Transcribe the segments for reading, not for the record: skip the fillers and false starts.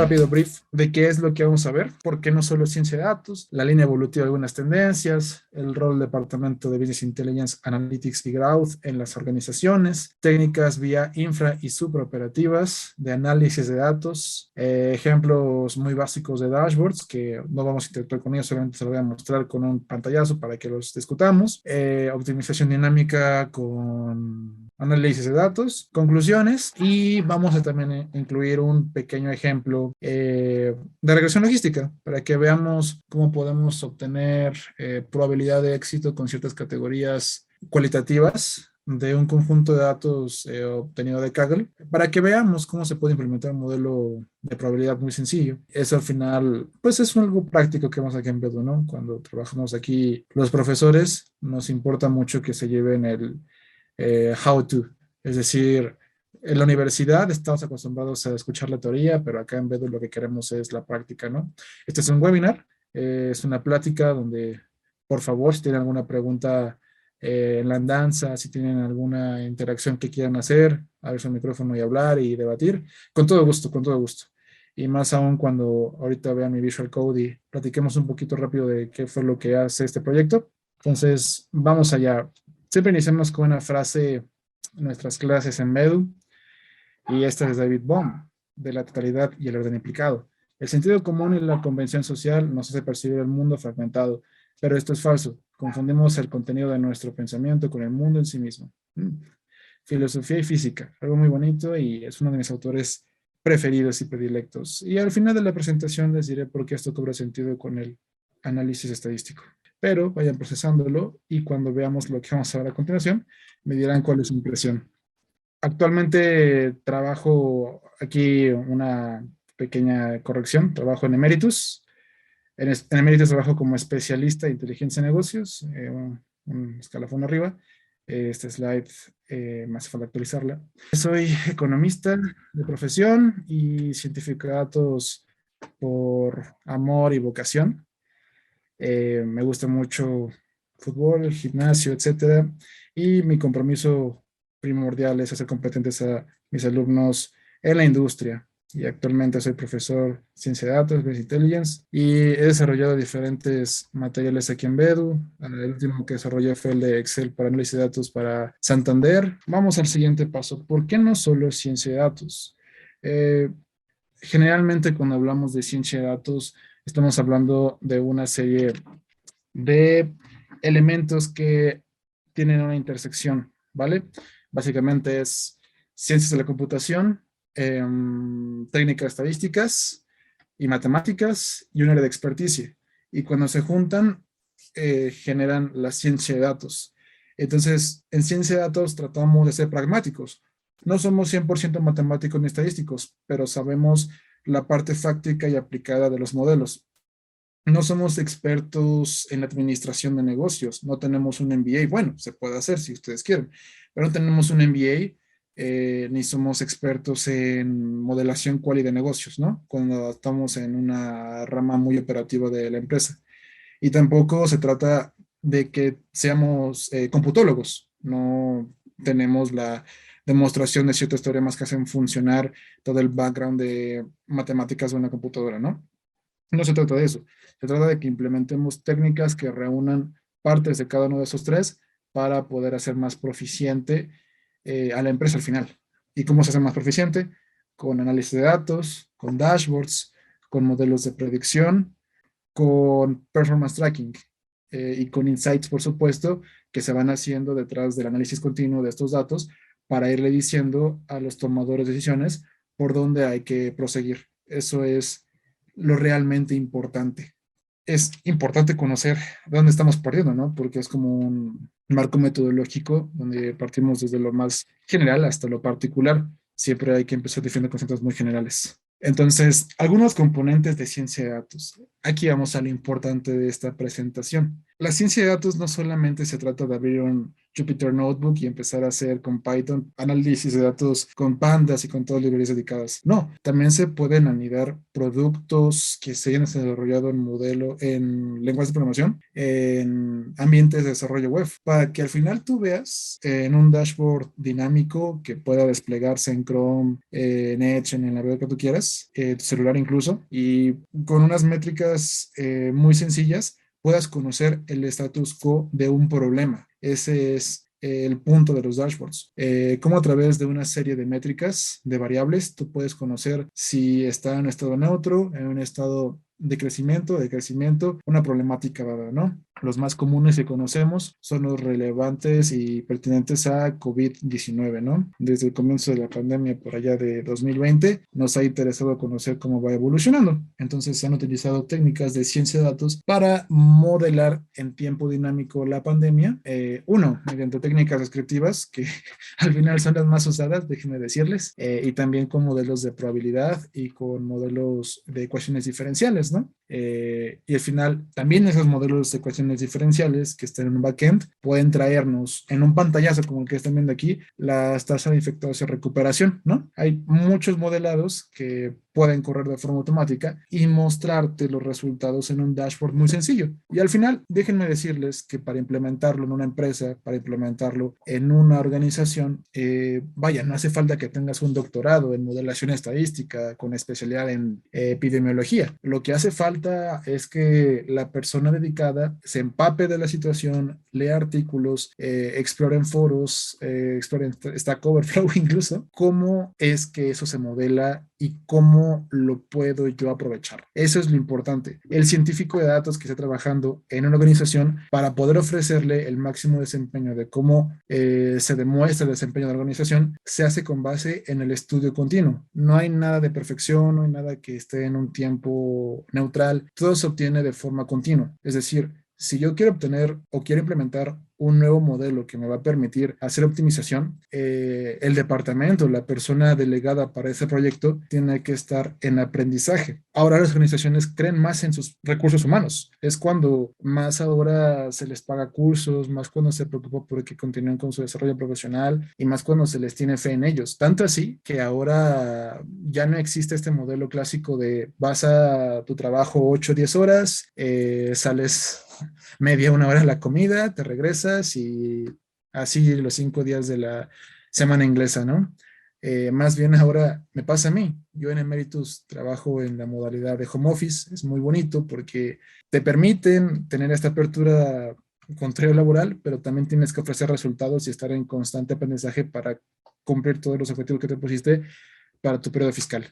rápido brief de qué es lo que vamos a ver, por qué no solo ciencia de datos, la línea evolutiva de algunas tendencias, el rol del departamento de Business Intelligence, Analytics y Growth en las organizaciones, técnicas vía infra y supraoperativas de análisis de datos, ejemplos muy básicos de dashboards que no vamos a interactuar con ellos, solamente se los voy a mostrar con un pantallazo para que los discutamos, optimización dinámica con análisis de datos, conclusiones, y vamos a también incluir un pequeño ejemplo de regresión logística para que veamos cómo podemos obtener probabilidad de éxito con ciertas categorías cualitativas de un conjunto de datos obtenido de Kaggle, para que veamos cómo se puede implementar un modelo de probabilidad muy sencillo. Eso al final, pues es algo práctico que vemos aquí en Bedu, ¿no? Cuando trabajamos aquí los profesores, nos importa mucho que se lleven el how to, es decir, en la universidad estamos acostumbrados a escuchar la teoría, pero acá en Bedu lo que queremos es la práctica, ¿no? Este es un webinar, es una plática donde, por favor, si tienen alguna pregunta en la andanza, si tienen alguna interacción que quieran hacer, abrir su micrófono y hablar y debatir, con todo gusto, con todo gusto. Y más aún cuando ahorita vean mi Visual Code y platiquemos un poquito rápido de qué fue lo que hace este proyecto. Entonces, vamos allá. Siempre iniciamos con una frase en nuestras clases en Bedu, y esta es David Bohm, de la totalidad y el orden implicado. El sentido común y la convención social nos hace percibir el mundo fragmentado, pero esto es falso. Confundimos el contenido de nuestro pensamiento con el mundo en sí mismo. Filosofía y física, algo muy bonito y es uno de mis autores preferidos y predilectos. Y al final de la presentación les diré por qué esto cobra sentido con el análisis estadístico. Pero vayan procesándolo y cuando veamos lo que vamos a ver a continuación, me dirán cuál es su impresión. Actualmente trabajo aquí una pequeña corrección, trabajo en Emeritus. En Emeritus trabajo como especialista de inteligencia de negocios, un escalafón arriba. Este slide me hace falta actualizarla. Soy economista de profesión y científico de datos por amor y vocación. Me gusta mucho fútbol, gimnasio, etcétera. Y mi compromiso primordial es hacer competentes a mis alumnos en la industria. Y actualmente soy profesor de Ciencia de Datos, Business Intelligence, y he desarrollado diferentes materiales aquí en Bedu. El último que desarrollé fue el de Excel para análisis de datos para Santander. Vamos al siguiente paso. ¿Por qué no solo ciencia de datos? Eh, Generalmente cuando hablamos de ciencia de datos, estamos hablando de una serie de elementos que tienen una intersección, ¿vale? Básicamente es ciencias de la computación, técnicas estadísticas y matemáticas y un área de experticia. Y cuando se juntan, generan la ciencia de datos. Entonces, en ciencia de datos tratamos de ser pragmáticos. No somos 100% matemáticos ni estadísticos, pero sabemos la parte fáctica y aplicada de los modelos. No somos expertos en la administración de negocios, no tenemos un MBA, bueno, se puede hacer si ustedes quieren, pero no tenemos un MBA, ni somos expertos en modelación quali de negocios, ¿no? Cuando estamos en una rama muy operativa de la empresa. Y tampoco se trata de que seamos computólogos, no tenemos la demostración de ciertos teoremas que hacen funcionar todo el background de matemáticas de una computadora, ¿no? No se trata de eso. Se trata de que implementemos técnicas que reúnan partes de cada uno de esos tres para poder hacer más proficiente a la empresa al final. ¿Y cómo se hace más proficiente? Con análisis de datos, con dashboards, con modelos de predicción, con performance tracking y con insights, por supuesto, que se van haciendo detrás del análisis continuo de estos datos para irle diciendo a los tomadores de decisiones por dónde hay que proseguir. Eso es lo realmente importante. Es importante conocer de dónde estamos partiendo, ¿no? Porque es como un marco metodológico donde partimos desde lo más general hasta lo particular. Siempre hay que empezar definiendo conceptos muy generales. Entonces, algunos componentes de ciencia de datos. Aquí vamos a lo importante de esta presentación. La ciencia de datos no solamente se trata de abrir un Jupyter Notebook y empezar a hacer con Python análisis de datos con pandas y con todas las librerías dedicadas. No, también se pueden anidar productos que se hayan desarrollado en lenguajes de programación, en ambientes de desarrollo web, para que al final tú veas en un dashboard dinámico que pueda desplegarse en Chrome, en Edge, en el navegador que tú quieras, tu celular incluso, y con unas métricas muy sencillas puedas conocer el status quo de un problema. Ese es el punto de los dashboards. Como a través de una serie de métricas, de variables, tú puedes conocer si está en un estado neutro, en un estado de crecimiento, una problemática dada, ¿no? Los más comunes que conocemos son los relevantes y pertinentes a COVID-19, ¿no? Desde el comienzo de la pandemia por allá de 2020, nos ha interesado conocer cómo va evolucionando. Entonces se han utilizado técnicas de ciencia de datos para modelar en tiempo dinámico la pandemia. Uno, mediante técnicas descriptivas, que al final son las más usadas, déjenme decirles, y también con modelos de probabilidad y con modelos de ecuaciones diferenciales, ¿no? Y al final, también esos modelos de ecuaciones diferenciales que están en un backend pueden traernos en un pantallazo como el que están viendo aquí las tasas de infectados y recuperación, ¿no? Hay muchos modelados que pueden correr de forma automática y mostrarte los resultados en un dashboard muy sencillo. Y al final, déjenme decirles que para implementarlo en una empresa, para implementarlo en una organización, vaya, no hace falta que tengas un doctorado en modelación estadística con especialidad en epidemiología. Lo que hace falta es que la persona dedicada se empape de la situación, lea artículos, explore en foros, explore en Stack Overflow incluso, cómo es que eso se modela y cómo lo puedo yo aprovechar. Eso es lo importante. El científico de datos que está trabajando en una organización para poder ofrecerle el máximo desempeño de cómo se demuestra el desempeño de la organización, se hace con base en el estudio continuo. No hay nada de perfección, no hay nada que esté en un tiempo neutral. Todo se obtiene de forma continua. Es decir, si yo quiero obtener o quiero implementar un nuevo modelo que me va a permitir hacer optimización, el departamento, la persona delegada para ese proyecto, tiene que estar en aprendizaje. Ahora las organizaciones creen más en sus recursos humanos. Es cuando más ahora se les paga cursos, más cuando se preocupa por que continúen con su desarrollo profesional y más cuando se les tiene fe en ellos. Tanto así que ahora ya no existe este modelo clásico de vas a tu trabajo 8 o 10 horas, sales media, una hora la comida, te regresas y así los 5 días de la semana inglesa, ¿no? Más bien ahora me pasa a mí. Yo en Emeritus trabajo en la modalidad de home office. Es muy bonito porque te permiten tener esta apertura contrario laboral, pero también tienes que ofrecer resultados y estar en constante aprendizaje para cumplir todos los objetivos que te pusiste para tu periodo fiscal.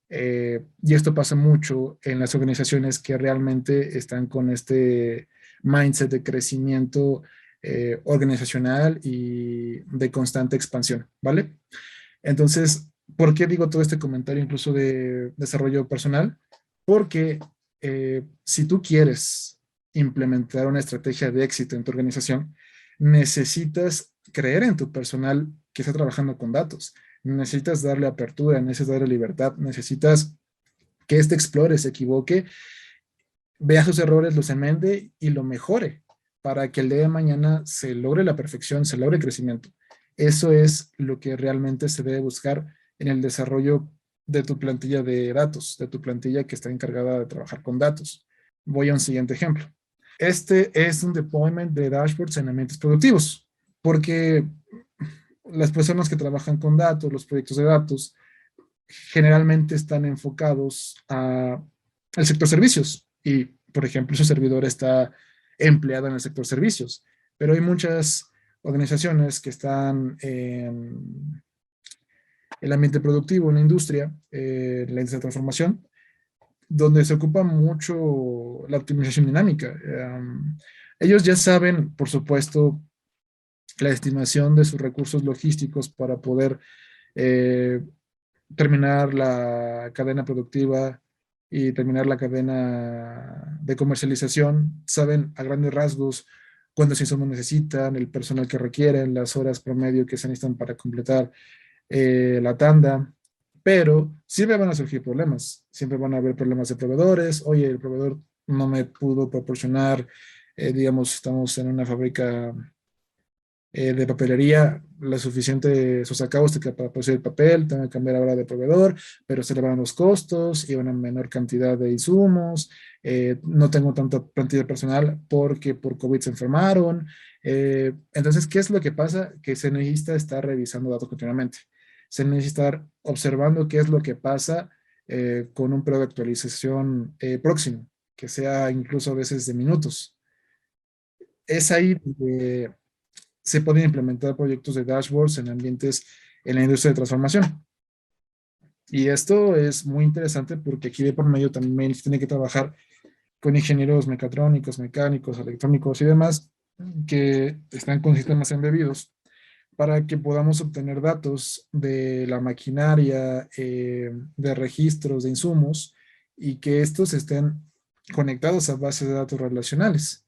Y esto pasa mucho en las organizaciones que realmente están con este mindset de crecimiento organizacional y de constante expansión, ¿vale? Entonces, ¿por qué digo todo este comentario incluso de desarrollo personal? Porque si tú quieres implementar una estrategia de éxito en tu organización, necesitas creer en tu personal que está trabajando con datos. Necesitas darle apertura, necesitas darle libertad, necesitas que éste explore, se equivoque, vea sus errores, los enmende y lo mejore para que el día de mañana se logre la perfección, se logre el crecimiento. Eso es lo que realmente se debe buscar en el desarrollo de tu plantilla de datos, de tu plantilla que está encargada de trabajar con datos. Voy a un siguiente ejemplo. Este es un deployment de dashboards en ambientes productivos, porque las personas que trabajan con datos, los proyectos de datos, generalmente están enfocados al sector servicios y, por ejemplo, su servidor está empleado en el sector servicios, pero hay muchas organizaciones que están en el ambiente productivo, en la industria, la industria de transformación, donde se ocupa mucho la optimización dinámica. Ellos ya saben, por supuesto, la estimación de sus recursos logísticos para poder eh, terminar la cadena productiva y terminar la cadena de comercialización. Saben a grandes rasgos cuántos insumos necesitan, el personal que requieren, las horas promedio que se necesitan para completar la tanda. Pero siempre van a surgir problemas. Siempre van a haber problemas de proveedores. Oye, el proveedor no me pudo proporcionar digamos, estamos en una fábrica de papelería, la suficiente sosacabos para producir el papel, tengo que cambiar ahora de proveedor, pero se le van los costos y una menor cantidad de insumos, no tengo tanta plantilla personal porque por COVID se enfermaron. Entonces, ¿qué es lo que pasa? Que se necesita estar revisando datos continuamente. Se necesita estar observando qué es lo que pasa con un periodo de actualización próximo, que sea incluso a veces de minutos. Es ahí donde se pueden implementar proyectos de dashboards en ambientes en la industria de transformación. Y esto es muy interesante porque aquí de por medio también se tiene que trabajar con ingenieros mecatrónicos, mecánicos, electrónicos y demás que están con sistemas embebidos para que podamos obtener datos de la maquinaria, de registros, de insumos y que estos estén conectados a bases de datos relacionales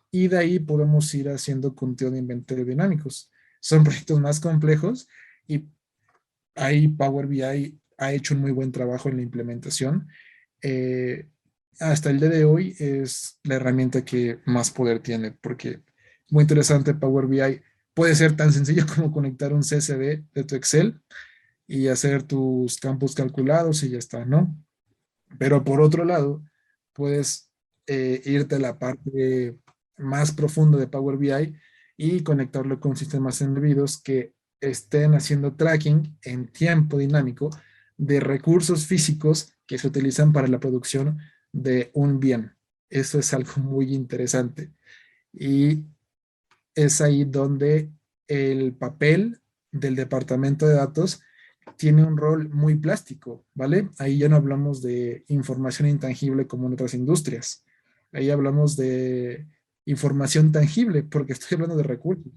y de ahí podemos ir haciendo conteo de inventario dinámicos. Son proyectos más complejos y ahí Power BI ha hecho un muy buen trabajo en la implementación. Eh, Hasta el día de hoy es la herramienta que más poder tiene, porque muy interesante Power BI. Puede ser tan sencillo como conectar un CSV de tu Excel y hacer tus campos calculados y ya está, ¿no? Pero por otro lado, puedes irte a la parte más profunda de Power BI y conectarlo con sistemas embebidos que estén haciendo tracking en tiempo dinámico de recursos físicos que se utilizan para la producción de un bien. Eso es algo muy interesante. Y es ahí donde el papel del departamento de datos tiene un rol muy plástico, ¿vale? Ahí ya no hablamos de información intangible como en otras industrias. Ahí hablamos de información tangible, porque estoy hablando de recursos,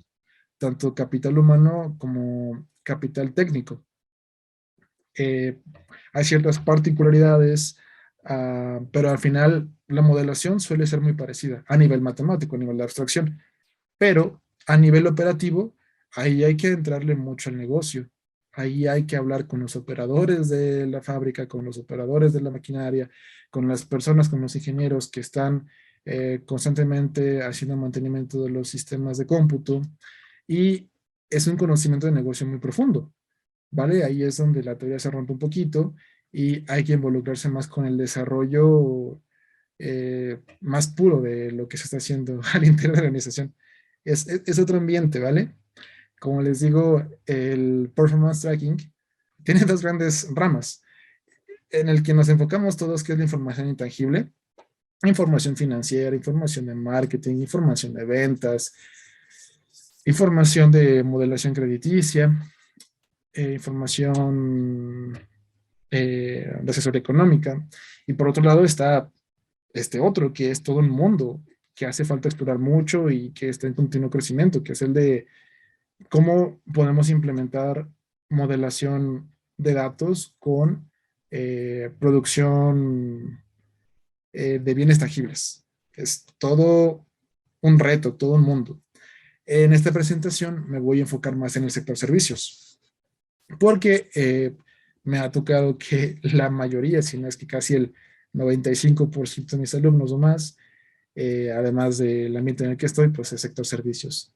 tanto capital humano como capital técnico. Eh, Hay ciertas particularidades, pero al final la modelación suele ser muy parecida a nivel matemático, a nivel de abstracción. Pero a nivel operativo, ahí hay que entrarle mucho al negocio. Ahí hay que hablar con los operadores de la fábrica, con los operadores de la maquinaria, con las personas, con los ingenieros que están constantemente haciendo mantenimiento de los sistemas de cómputo. Y es un conocimiento de negocio muy profundo, ¿vale? Ahí es donde la teoría se rompe un poquito y hay que involucrarse más con el desarrollo más puro de lo que se está haciendo al interior de la organización. Es otro ambiente, ¿vale? Como les digo, el performance tracking tiene dos grandes ramas en el que nos enfocamos todos, que es la información intangible, información financiera, información de marketing, información de ventas, información de modelación crediticia, información de asesoría económica. Y por otro lado está este otro, que es todo un mundo que hace falta explorar mucho y que está en continuo crecimiento, que es el de cómo podemos implementar modelación de datos con producción de bienes tangibles. Es todo un reto, todo un mundo. En esta presentación me voy a enfocar más en el sector servicios, porque me ha tocado que la mayoría, si no es que casi el 95% de mis alumnos o más, además del ambiente en el que estoy, pues es sector servicios.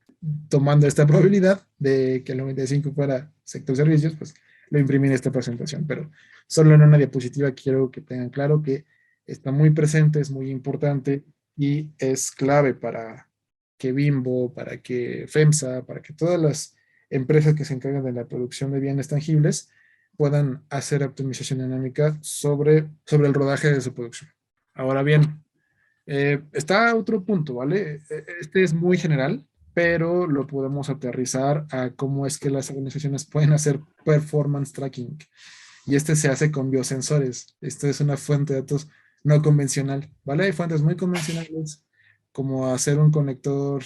Tomando esta probabilidad de que el 95 fuera sector servicios, pues lo imprimí en esta presentación, pero solo en una diapositiva quiero que tengan claro que está muy presente, es muy importante y es clave para que Bimbo, para que FEMSA, para que todas las empresas que se encargan de la producción de bienes tangibles puedan hacer optimización dinámica sobre el rodaje de su producción. Ahora bien, está otro punto, ¿vale? Este es muy general, pero lo podemos aterrizar a cómo es que las organizaciones pueden hacer performance tracking. Y este se hace con biosensores. Esto es una fuente de datos no convencional, ¿vale? Hay fuentes muy convencionales, como hacer un conector,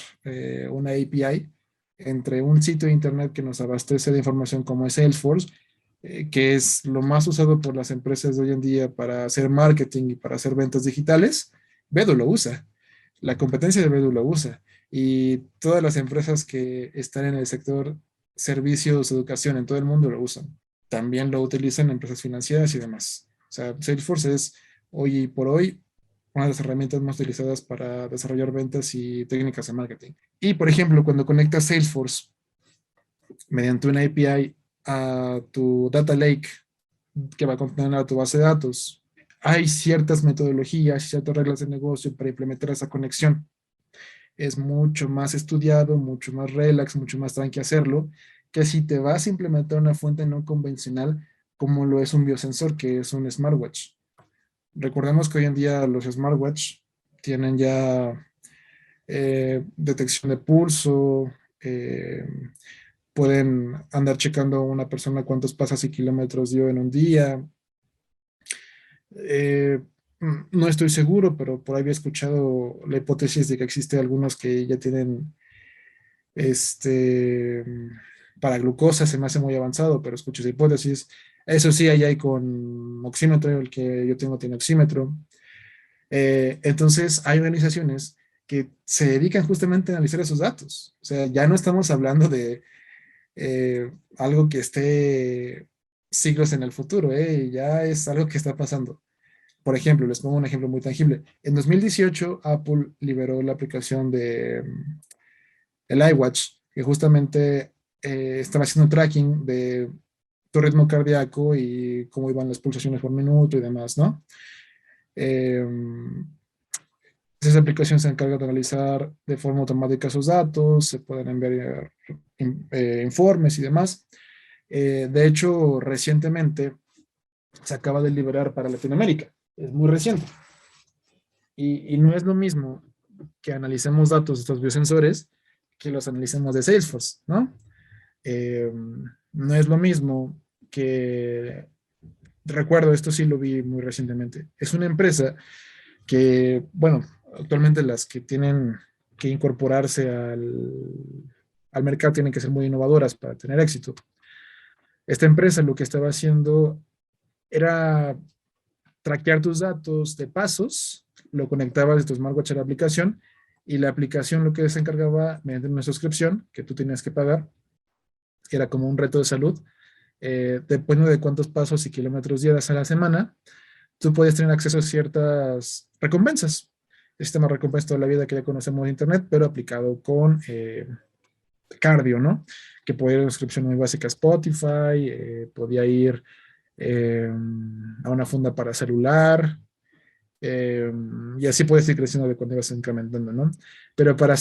una API, entre un sitio de internet que nos abastece de información como es Salesforce, que es lo más usado por las empresas de hoy en día para hacer marketing y para hacer ventas digitales. Bedu lo usa, la competencia de Bedu lo usa y todas las empresas que están en el sector servicios, educación en todo el mundo lo usan. También lo utilizan empresas financieras y demás. O sea, Salesforce es hoy por hoy una de las herramientas más utilizadas para desarrollar ventas y técnicas de marketing. Y, por ejemplo, cuando conectas Salesforce mediante una API a tu data lake que va a contener a tu base de datos, hay ciertas metodologías y ciertas reglas de negocio para implementar esa conexión. Es mucho más estudiado, mucho más relax, mucho más tranqui hacerlo, que si te vas a implementar una fuente no convencional como lo es un biosensor, que es un smartwatch. Recordemos que hoy en día los smartwatch tienen ya detección de pulso, pueden andar checando a una persona cuántos pasos y kilómetros dio en un día. Eh, no estoy seguro, pero por ahí había escuchado la hipótesis de que existe algunos que ya tienen este, para glucosa, se me hace muy avanzado, pero escucho esa hipótesis. Eso sí, ahí hay con oxímetro, el que yo tengo tiene oxímetro. Entonces, hay organizaciones que se dedican justamente a analizar esos datos. O sea, ya no estamos hablando de algo que esté siglos en el futuro, ya es algo que está pasando. Por ejemplo, les pongo un ejemplo muy tangible. En 2018, Apple liberó la aplicación de el iWatch, que justamente estaba haciendo tracking de tu ritmo cardíaco y cómo iban las pulsaciones por minuto y demás, ¿no? Eh, Esa aplicación se encarga de analizar de forma automática esos datos, se pueden enviar informes y demás. De hecho, recientemente se acaba de liberar para Latinoamérica, es muy reciente. Y no es lo mismo que analicemos datos de estos biosensores que los analicemos de Salesforce, ¿no? Eh, no es lo mismo que, recuerdo, esto sí lo vi muy recientemente, es una empresa que, bueno, actualmente las que tienen que incorporarse al mercado tienen que ser muy innovadoras para tener éxito. Esta empresa lo que estaba haciendo era traquear tus datos de pasos, lo conectabas de tu smartwatch a la aplicación y la aplicación lo que se encargaba mediante una suscripción que tú tenías que pagar, era como un reto de salud, dependiendo de cuántos pasos y kilómetros dieras a la semana, tú puedes tener acceso a ciertas recompensas. El sistema de recompensa toda la vida que ya conocemos de Internet, pero aplicado con cardio, ¿no? Que podía ir a una suscripción muy básica a Spotify, podía ir eh, a una funda para celular, eh, y así puedes ir creciendo de cuando vas incrementando, ¿no? Pero para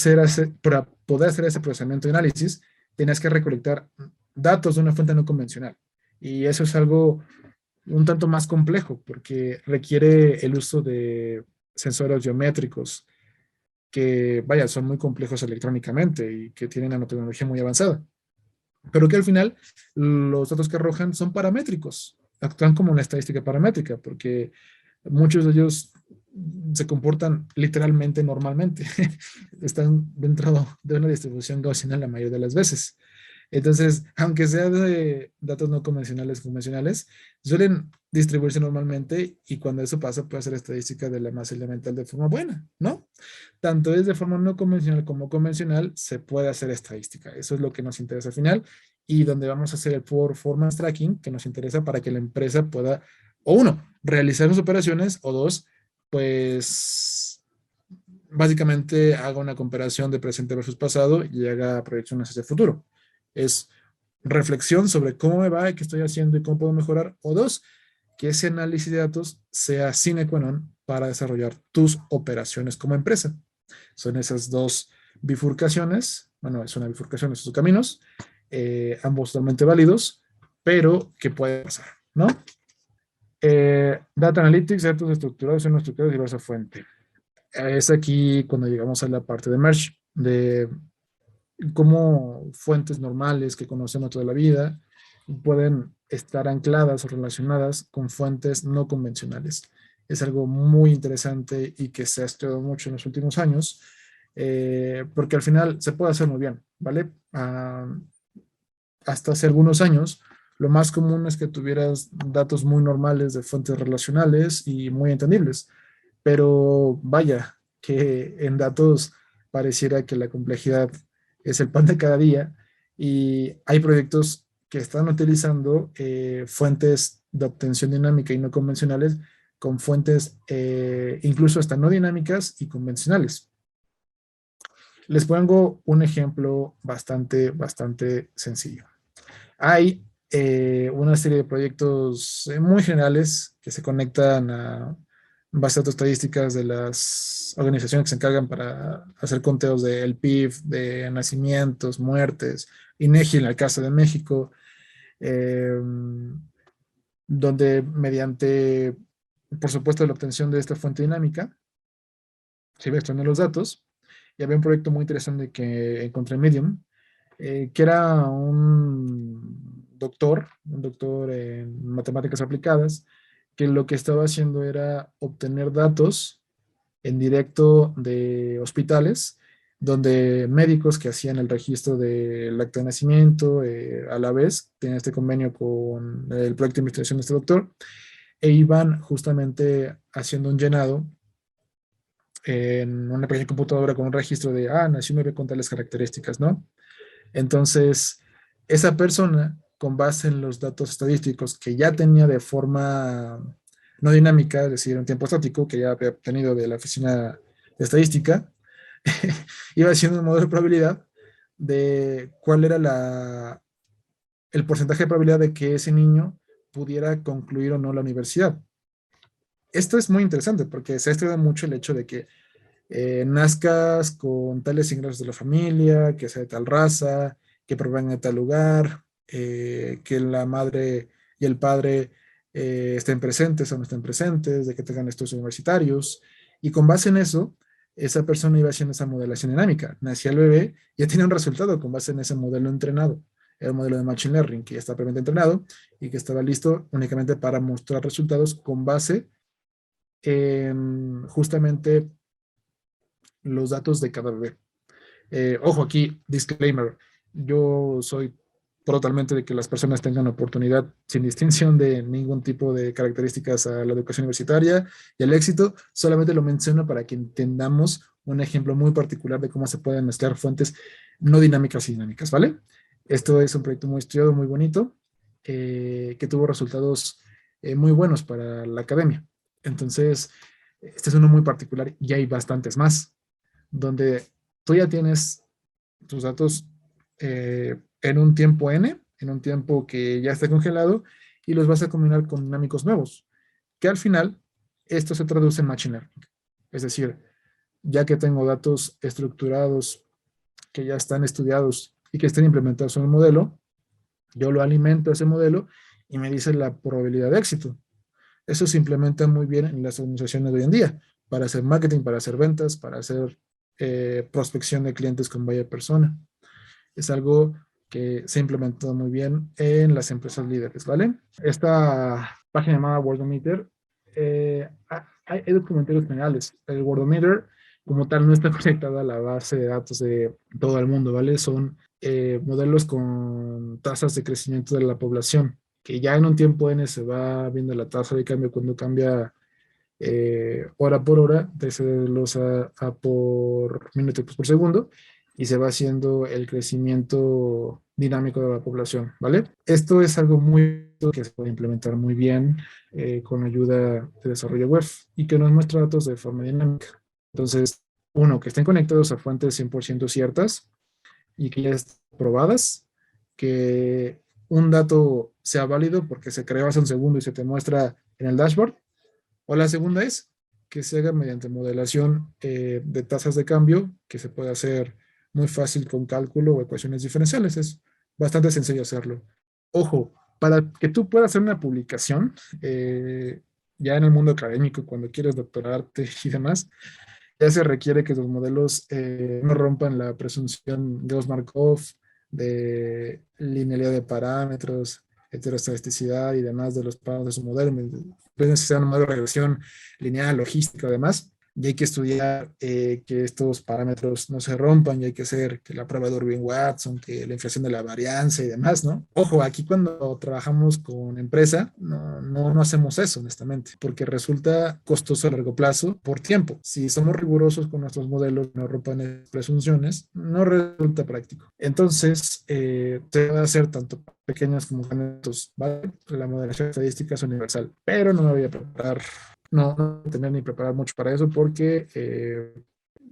poder hacer ese procesamiento y análisis, tienes que recolectar datos de una fuente no convencional. Y eso es algo un tanto más complejo porque requiere el uso de sensores biométricos que, vaya, son muy complejos electrónicamente y que tienen nanotecnología muy avanzada, pero que al final los datos que arrojan son paramétricos, actúan como una estadística paramétrica porque muchos de ellos se comportan literalmente normalmente, están dentro de una distribución gaussiana la mayoría de las veces. Entonces, aunque sea de datos no convencionales, convencionales, suelen distribuirse normalmente y cuando eso pasa puede hacer estadística de la masa elemental de forma buena, ¿no? Tanto es de forma no convencional como convencional, se puede hacer estadística. Eso es lo que nos interesa al final y donde vamos a hacer el performance tracking que nos interesa para que la empresa pueda, o uno, realizar sus operaciones, o dos, pues básicamente haga una comparación de presente versus pasado y haga proyecciones hacia el futuro. Es reflexión sobre cómo me va, qué estoy haciendo y cómo puedo mejorar. O dos, que ese análisis de datos sea sine qua non para desarrollar tus operaciones como empresa. Son esas dos bifurcaciones, bueno, es una bifurcación, esos caminos, ambos totalmente válidos, pero que puede pasar, ¿no? Data Analytics, datos estructurados en estructurados de diversa fuente. Es aquí cuando llegamos a la parte de merge, de cómo fuentes normales que conocemos toda la vida pueden estar ancladas o relacionadas con fuentes no convencionales. Es algo muy interesante y que se ha estudiado mucho en los últimos años, porque al final se puede hacer muy bien, ¿vale? Hasta hace algunos años, lo más común es que tuvieras datos muy normales de fuentes relacionales y muy entendibles, pero vaya, que en datos pareciera que la complejidad es el pan de cada día y hay proyectos que están utilizando fuentes de obtención dinámica y no convencionales con fuentes incluso hasta no dinámicas y convencionales. Les pongo un ejemplo bastante sencillo. Hay una serie de proyectos muy generales que se conectan a bases de datos estadísticas de las organizaciones que se encargan para hacer conteos del PIB, de nacimientos, muertes, INEGI en el caso de México, eh, donde mediante, por supuesto, la obtención de esta fuente dinámica, se iba extrayendo los datos. Y había un proyecto muy interesante que encontré en Medium, que era un doctor en matemáticas aplicadas, que lo que estaba haciendo era obtener datos en directo de hospitales, donde médicos que hacían el registro del acta de nacimiento, a la vez tenían este convenio con el proyecto de investigación de este doctor, e iban justamente haciendo un llenado en una pequeña computadora con un registro de, nació un bebé con tales características, ¿no? Entonces, esa persona, con base en los datos estadísticos que ya tenía de forma no dinámica, es decir, en tiempo estático, que ya había obtenido de la oficina de estadística, iba haciendo un modelo de probabilidad de cuál era el porcentaje de probabilidad de que ese niño pudiera concluir o no la universidad. Esto es muy interesante porque se ha estudiado mucho el hecho de que nazcas con tales ingresos de la familia, que sea de tal raza, que provenga de tal lugar, que la madre y el padre estén presentes o no estén presentes, de que tengan estudios universitarios. Y con base en eso, esa persona iba haciendo esa modelación dinámica. Nacía el bebé, ya tenía un resultado con base en ese modelo entrenado. Era un modelo de Machine Learning que ya está previamente entrenado y que estaba listo únicamente para mostrar resultados con base en justamente los datos de cada bebé. Ojo aquí, disclaimer, yo soy totalmente de que las personas tengan oportunidad sin distinción de ningún tipo de características a la educación universitaria y al éxito, solamente lo menciono para que entendamos un ejemplo muy particular de cómo se pueden mezclar fuentes no dinámicas y dinámicas, ¿vale? Esto es un proyecto muy estudiado, muy bonito, que tuvo resultados muy buenos para la academia. Entonces, este es uno muy particular y hay bastantes más donde tú ya tienes tus datos en un tiempo n, en un tiempo que ya está congelado, y los vas a combinar con dinámicos nuevos, que al final esto se traduce en Machine Learning. Es decir, ya que tengo datos estructurados que ya están estudiados y que estén implementados en el modelo, yo lo alimento a ese modelo y me dice la probabilidad de éxito. Eso se implementa muy bien en las organizaciones de hoy en día, para hacer marketing, para hacer ventas, para hacer prospección de clientes con vaya persona. Es algo que se ha implementado muy bien en las empresas líderes, ¿vale? Esta página llamada Worldometer, hay documentarios generales. El Worldometer, como tal, no está conectado a la base de datos de todo el mundo, ¿vale? Son modelos con tasas de crecimiento de la población, que ya en un tiempo N se va viendo la tasa de cambio cuando cambia hora por hora, de celulosa a por minuto por segundo, y se va haciendo el crecimiento dinámico de la población, ¿vale? Esto es algo muy que se puede implementar muy bien con ayuda de desarrollo web y que nos muestra datos de forma dinámica. Entonces, uno, que estén conectados a fuentes 100% ciertas y que ya estén probadas, que un dato sea válido porque se creó hace un segundo y se te muestra en el dashboard, o la segunda es que se haga mediante modelación de tasas de cambio, que se puede hacer muy fácil con cálculo o ecuaciones diferenciales. Es bastante sencillo hacerlo. Ojo, para que tú puedas hacer una publicación, ya en el mundo académico, cuando quieres doctorarte y demás, ya se requiere que los modelos no rompan la presunción de Gauss-Markov, de linealidad de parámetros, heterostaticidad y demás de los parámetros de su modelo. Pueden ser un modelo de regresión lineal, logística, además. Y hay que estudiar que estos parámetros no se rompan, y hay que hacer que la prueba de Irving-Watson, que la inflación de la varianza y demás, ¿no? Ojo, aquí cuando trabajamos con empresa, no hacemos eso, honestamente, porque resulta costoso a largo plazo por tiempo. Si somos rigurosos con nuestros modelos, no rompan presunciones, no resulta práctico. Entonces, se va a hacer tanto pequeños como grandes, ¿vale? La modelación estadística es universal, pero no me voy a preparar no tener ni preparar mucho para eso porque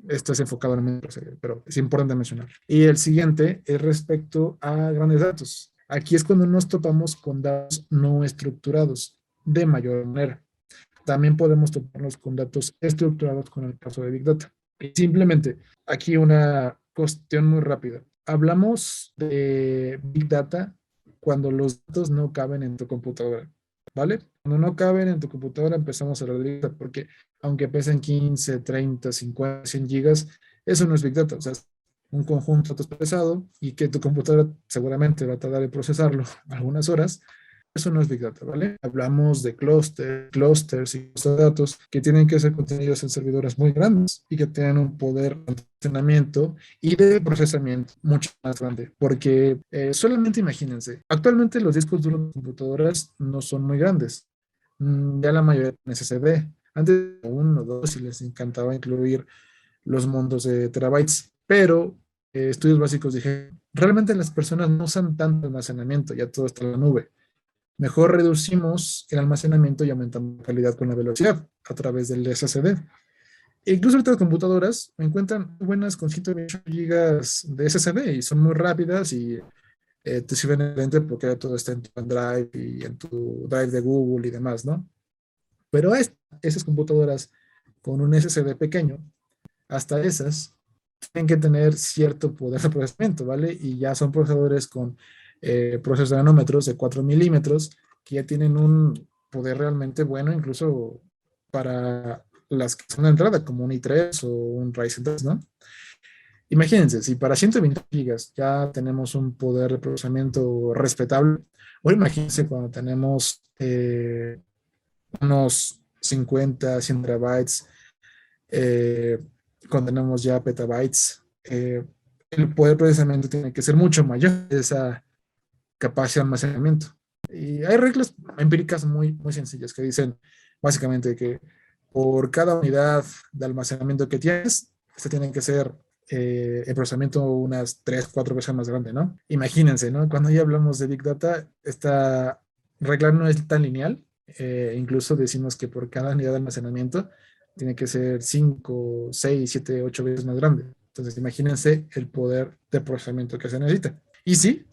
esto es enfocado en el empresarial, pero es importante mencionar. Y el siguiente es respecto a grandes datos. Aquí es cuando nos topamos con datos no estructurados de mayor manera. También podemos toparnos con datos estructurados con el caso de Big Data. Y simplemente, aquí una cuestión muy rápida. Hablamos de Big Data cuando los datos no caben en tu computadora, ¿vale? Cuando no caben en tu computadora empezamos a hablar de Big Data, porque aunque pesen 15, 30, 50, 100 gigas, eso no es Big Data, o sea, es un conjunto de datos pesado y que tu computadora seguramente va a tardar en procesarlo algunas horas. Eso no es Big Data, ¿vale? Hablamos de clusters y de datos que tienen que ser contenidos en servidores muy grandes y que tienen un poder de almacenamiento y de procesamiento mucho más grande. Porque solamente imagínense, actualmente los discos duros de computadoras no son muy grandes. Ya la mayoría tienen SSD. Antes uno o dos y les encantaba incluir los montos de terabytes, pero estudios básicos dije, realmente las personas no usan tanto almacenamiento, ya todo está en la nube. Mejor reducimos el almacenamiento y aumentamos la calidad con la velocidad a través del SSD. E incluso otras computadoras me encuentran buenas con 128 gigas de SSD y son muy rápidas y te sirven excelente porque todo está en tu OneDrive y en tu Drive de Google y demás, ¿no? Pero esas computadoras con un SSD pequeño, hasta esas, tienen que tener cierto poder de procesamiento, ¿vale? Y ya son procesadores con procesos de nanómetros de 4 milímetros que ya tienen un poder realmente bueno, incluso para las que son de entrada, como un i3 o un Ryzen 3, ¿no? Imagínense, si para 120 gigas ya tenemos un poder de procesamiento respetable, o imagínense cuando tenemos unos 50, 100 terabytes, eh, cuando tenemos ya petabytes, el poder de procesamiento tiene que ser mucho mayor, esa capacidad de almacenamiento. Y hay reglas empíricas muy sencillas que dicen básicamente que por cada unidad de almacenamiento que tienes, este tiene que ser el procesamiento unas 3 4 veces más grande, ¿no? Imagínense, ¿no? Cuando ya hablamos de Big Data, esta regla no es tan lineal. Incluso decimos que por cada unidad de almacenamiento tiene que ser 5 6 7 8 veces más grande. Entonces, imagínense el poder de procesamiento que se necesita. Y sí,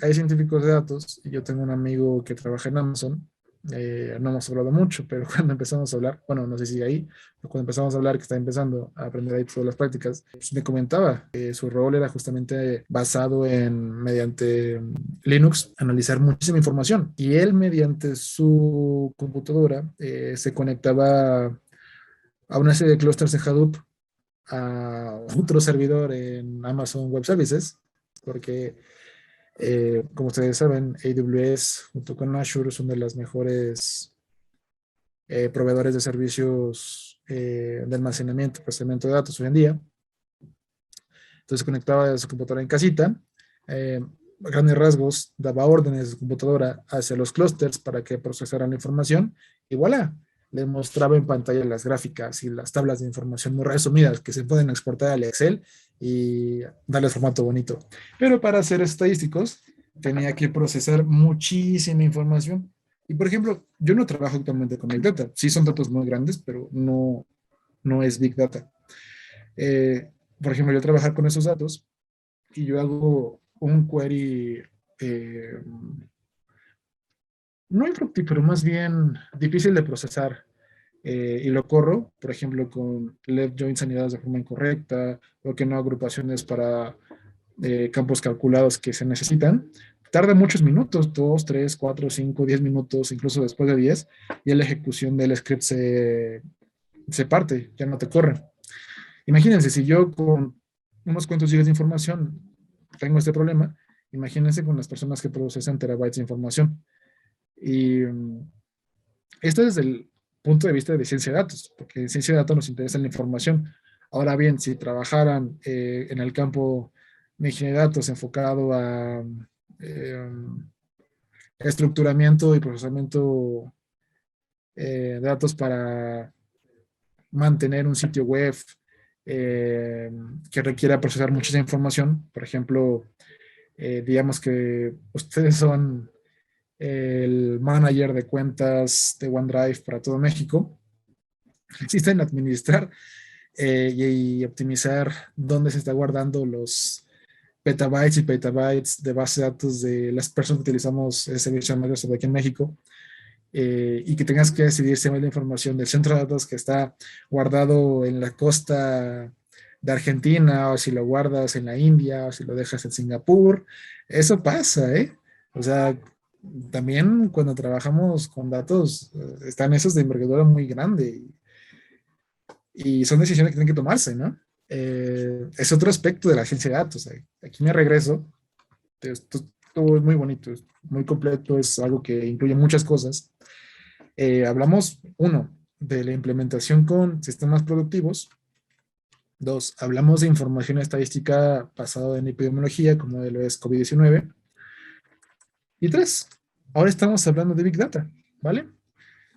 hay científicos de datos. Y yo tengo un amigo que trabaja en Amazon. No hemos hablado mucho, pero cuando empezamos a hablar, bueno, no sé si sigue ahí, pero cuando empezamos a hablar que está empezando a aprender ahí todas las prácticas, pues me comentaba que su rol era justamente basado en, mediante Linux, analizar muchísima información. Y él, mediante su computadora, se conectaba a una serie de clusters de Hadoop a otro servidor en Amazon Web Services, porque como ustedes saben, AWS junto con Azure son de las mejores proveedores de servicios de almacenamiento, procesamiento de datos hoy en día. Entonces conectaba a su computadora en casita, a grandes rasgos, daba órdenes de su computadora hacia los clústeres para que procesaran la información y voilà, le mostraba en pantalla las gráficas y las tablas de información muy resumidas que se pueden exportar al Excel y darle formato bonito. Pero para ser estadísticos tenía que procesar muchísima información. Y por ejemplo, yo no trabajo actualmente con Big Data. Sí son datos muy grandes, pero no es Big Data. Eh, por ejemplo, yo trabajar con esos datos y yo hago un query, eh, no infructífero, más bien difícil de procesar. Y lo corro, por ejemplo, con left joins anidados de forma incorrecta o que no agrupaciones para campos calculados que se necesitan. Tarda muchos minutos, 2, 3, 4, 5, 10 minutos, incluso después de 10, y la ejecución del script se parte, ya no te corre. Imagínense, si yo con unos cuantos gigas de información tengo este problema, imagínense con las personas que procesan terabytes de información. Y esto desde el punto de vista de ciencia de datos, porque en ciencia de datos nos interesa la información. Ahora bien, si trabajaran en el campo de ingeniería de datos enfocado a eh, estructuramiento y procesamiento de datos para mantener un sitio web eh, que requiera procesar muchísima información. Por ejemplo, digamos que ustedes son el manager de cuentas de OneDrive para todo México existe en administrar y optimizar dónde se está guardando los petabytes y petabytes de base de datos de las personas que utilizamos el servicio de Microsoft aquí en México, y que tengas que decidir si es la información del centro de datos que está guardado en la costa de Argentina, o si lo guardas en la India, o si lo dejas en Singapur. Eso pasa, ¿eh? O sea, también cuando trabajamos con datos, están esos de envergadura muy grande, y son decisiones que tienen que tomarse, ¿no? Es otro aspecto de la ciencia de datos. Aquí me regreso. Esto todo es muy bonito, es muy completo, es algo que incluye muchas cosas. Hablamos, uno, de la implementación con sistemas productivos. Dos, hablamos de información estadística basada en epidemiología, como de lo es COVID-19. Y tres, ahora estamos hablando de Big Data, ¿vale?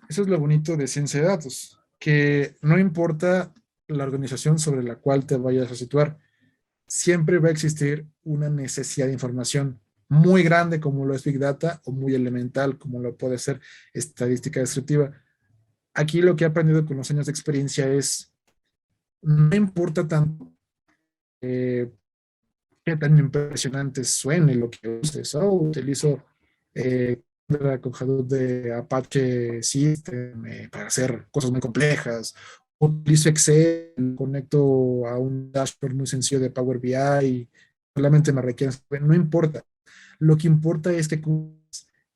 Eso es lo bonito de ciencia de datos, que no importa la organización sobre la cual te vayas a situar, siempre va a existir una necesidad de información muy grande como lo es Big Data, o muy elemental como lo puede ser estadística descriptiva. Aquí lo que he aprendido con los años de experiencia es, no importa tanto qué tan impresionante suene lo que uses. Utilizo con Hadoop de Apache System para hacer cosas muy complejas. Utilizo Excel, conecto a un dashboard muy sencillo de Power BI y solamente me requiere. No importa. Lo que importa es que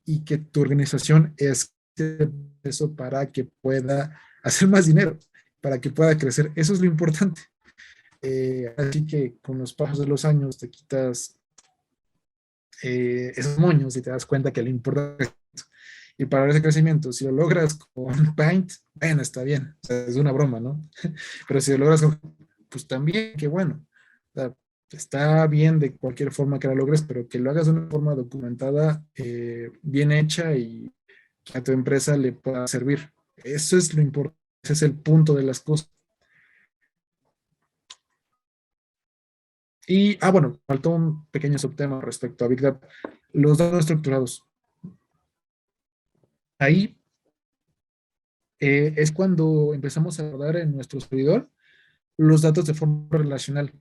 y que tu organización es eso para que pueda hacer más dinero, para que pueda crecer. Eso es lo importante. Así que con los pasos de los años te quitas esos moños y te das cuenta que le importa. Y para ese crecimiento, si lo logras con Paint, bueno, está bien, o sea, es una broma, ¿no? Pero si lo logras con, pues también, qué bueno. O sea, está bien de cualquier forma que la logres, pero que lo hagas de una forma documentada, bien hecha, y que a tu empresa le pueda servir. Eso es lo importante, ese es el punto de las cosas. Y, bueno, faltó un pequeño subtema respecto a Big Data, los datos estructurados. Ahí es cuando empezamos a guardar en nuestro servidor los datos de forma relacional.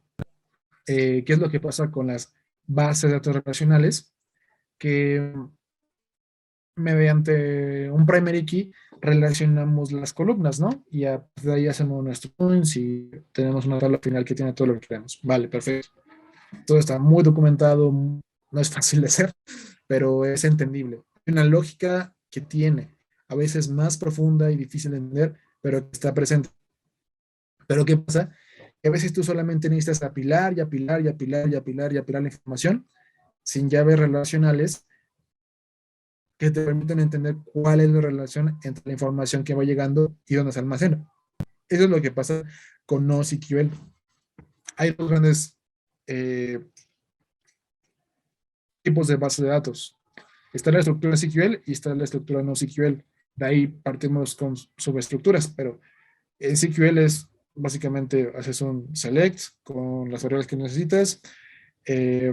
¿Qué es lo que pasa con las bases de datos relacionales? Que mediante un primary key relacionamos las columnas, ¿no? Y a partir de ahí hacemos nuestro points y tenemos una tabla final que tiene todo lo que queremos. Vale, perfecto. Todo está muy documentado, no es fácil de hacer, pero es entendible. Hay una lógica que tiene, a veces más profunda y difícil de entender, pero que está presente. Pero ¿qué pasa? Que a veces tú solamente necesitas apilar y apilar y apilar y apilar y apilar la información sin llaves relacionales que te permiten entender cuál es la relación entre la información que va llegando y dónde se almacena. Eso es lo que pasa con NoSQL. Hay dos grandes eh, tipos de base de datos. Está la estructura SQL y está la estructura NoSQL. De ahí partimos con subestructuras, pero en SQL es básicamente haces un select con las variables que necesitas,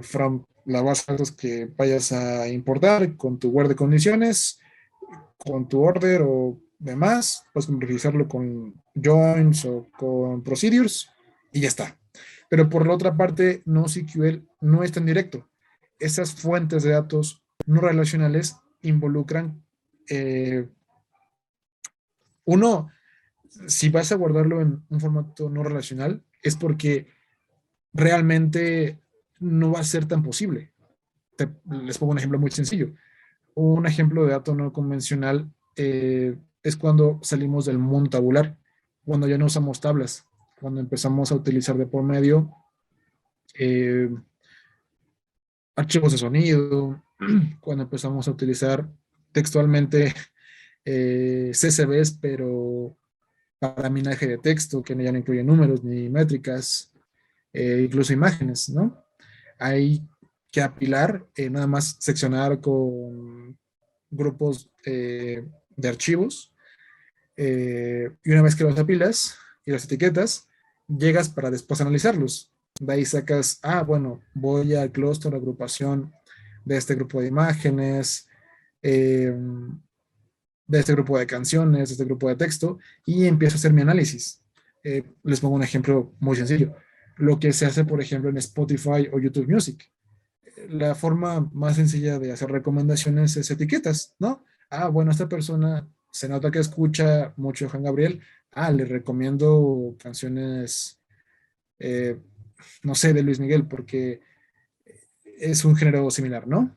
from la base de datos que vayas a importar, con tu word de condiciones, con tu order o demás. Puedes revisarlo con joins o con procedures y ya está. Pero por la otra parte, NoSQL no es tan directo. Esas fuentes de datos no relacionales involucran, uno, si vas a guardarlo en un formato no relacional, es porque realmente no va a ser tan posible. Les pongo un ejemplo muy sencillo. Un ejemplo de dato no convencional es cuando salimos del mundo tabular, cuando ya no usamos tablas, cuando empezamos a utilizar de por medio eh, archivos de sonido, cuando empezamos a utilizar textualmente CSVs, pero para minaje de texto, que ya no incluye números ni métricas, incluso imágenes, ¿no? Hay que apilar, nada más seccionar con grupos de archivos, y una vez que los apilas y los etiquetas, llegas para después analizarlos. De ahí sacas, bueno, voy al clúster, agrupación de este grupo de imágenes, eh, de este grupo de canciones, de este grupo de texto, y empiezo a hacer mi análisis. Les pongo un ejemplo muy sencillo. Lo que se hace, por ejemplo, en Spotify o YouTube Music. La forma más sencilla de hacer recomendaciones es etiquetas, ¿no? Ah, bueno, esta persona se nota que escucha mucho Juan Gabriel. Ah, le recomiendo canciones, eh, no sé, de Luis Miguel, porque es un género similar, ¿no?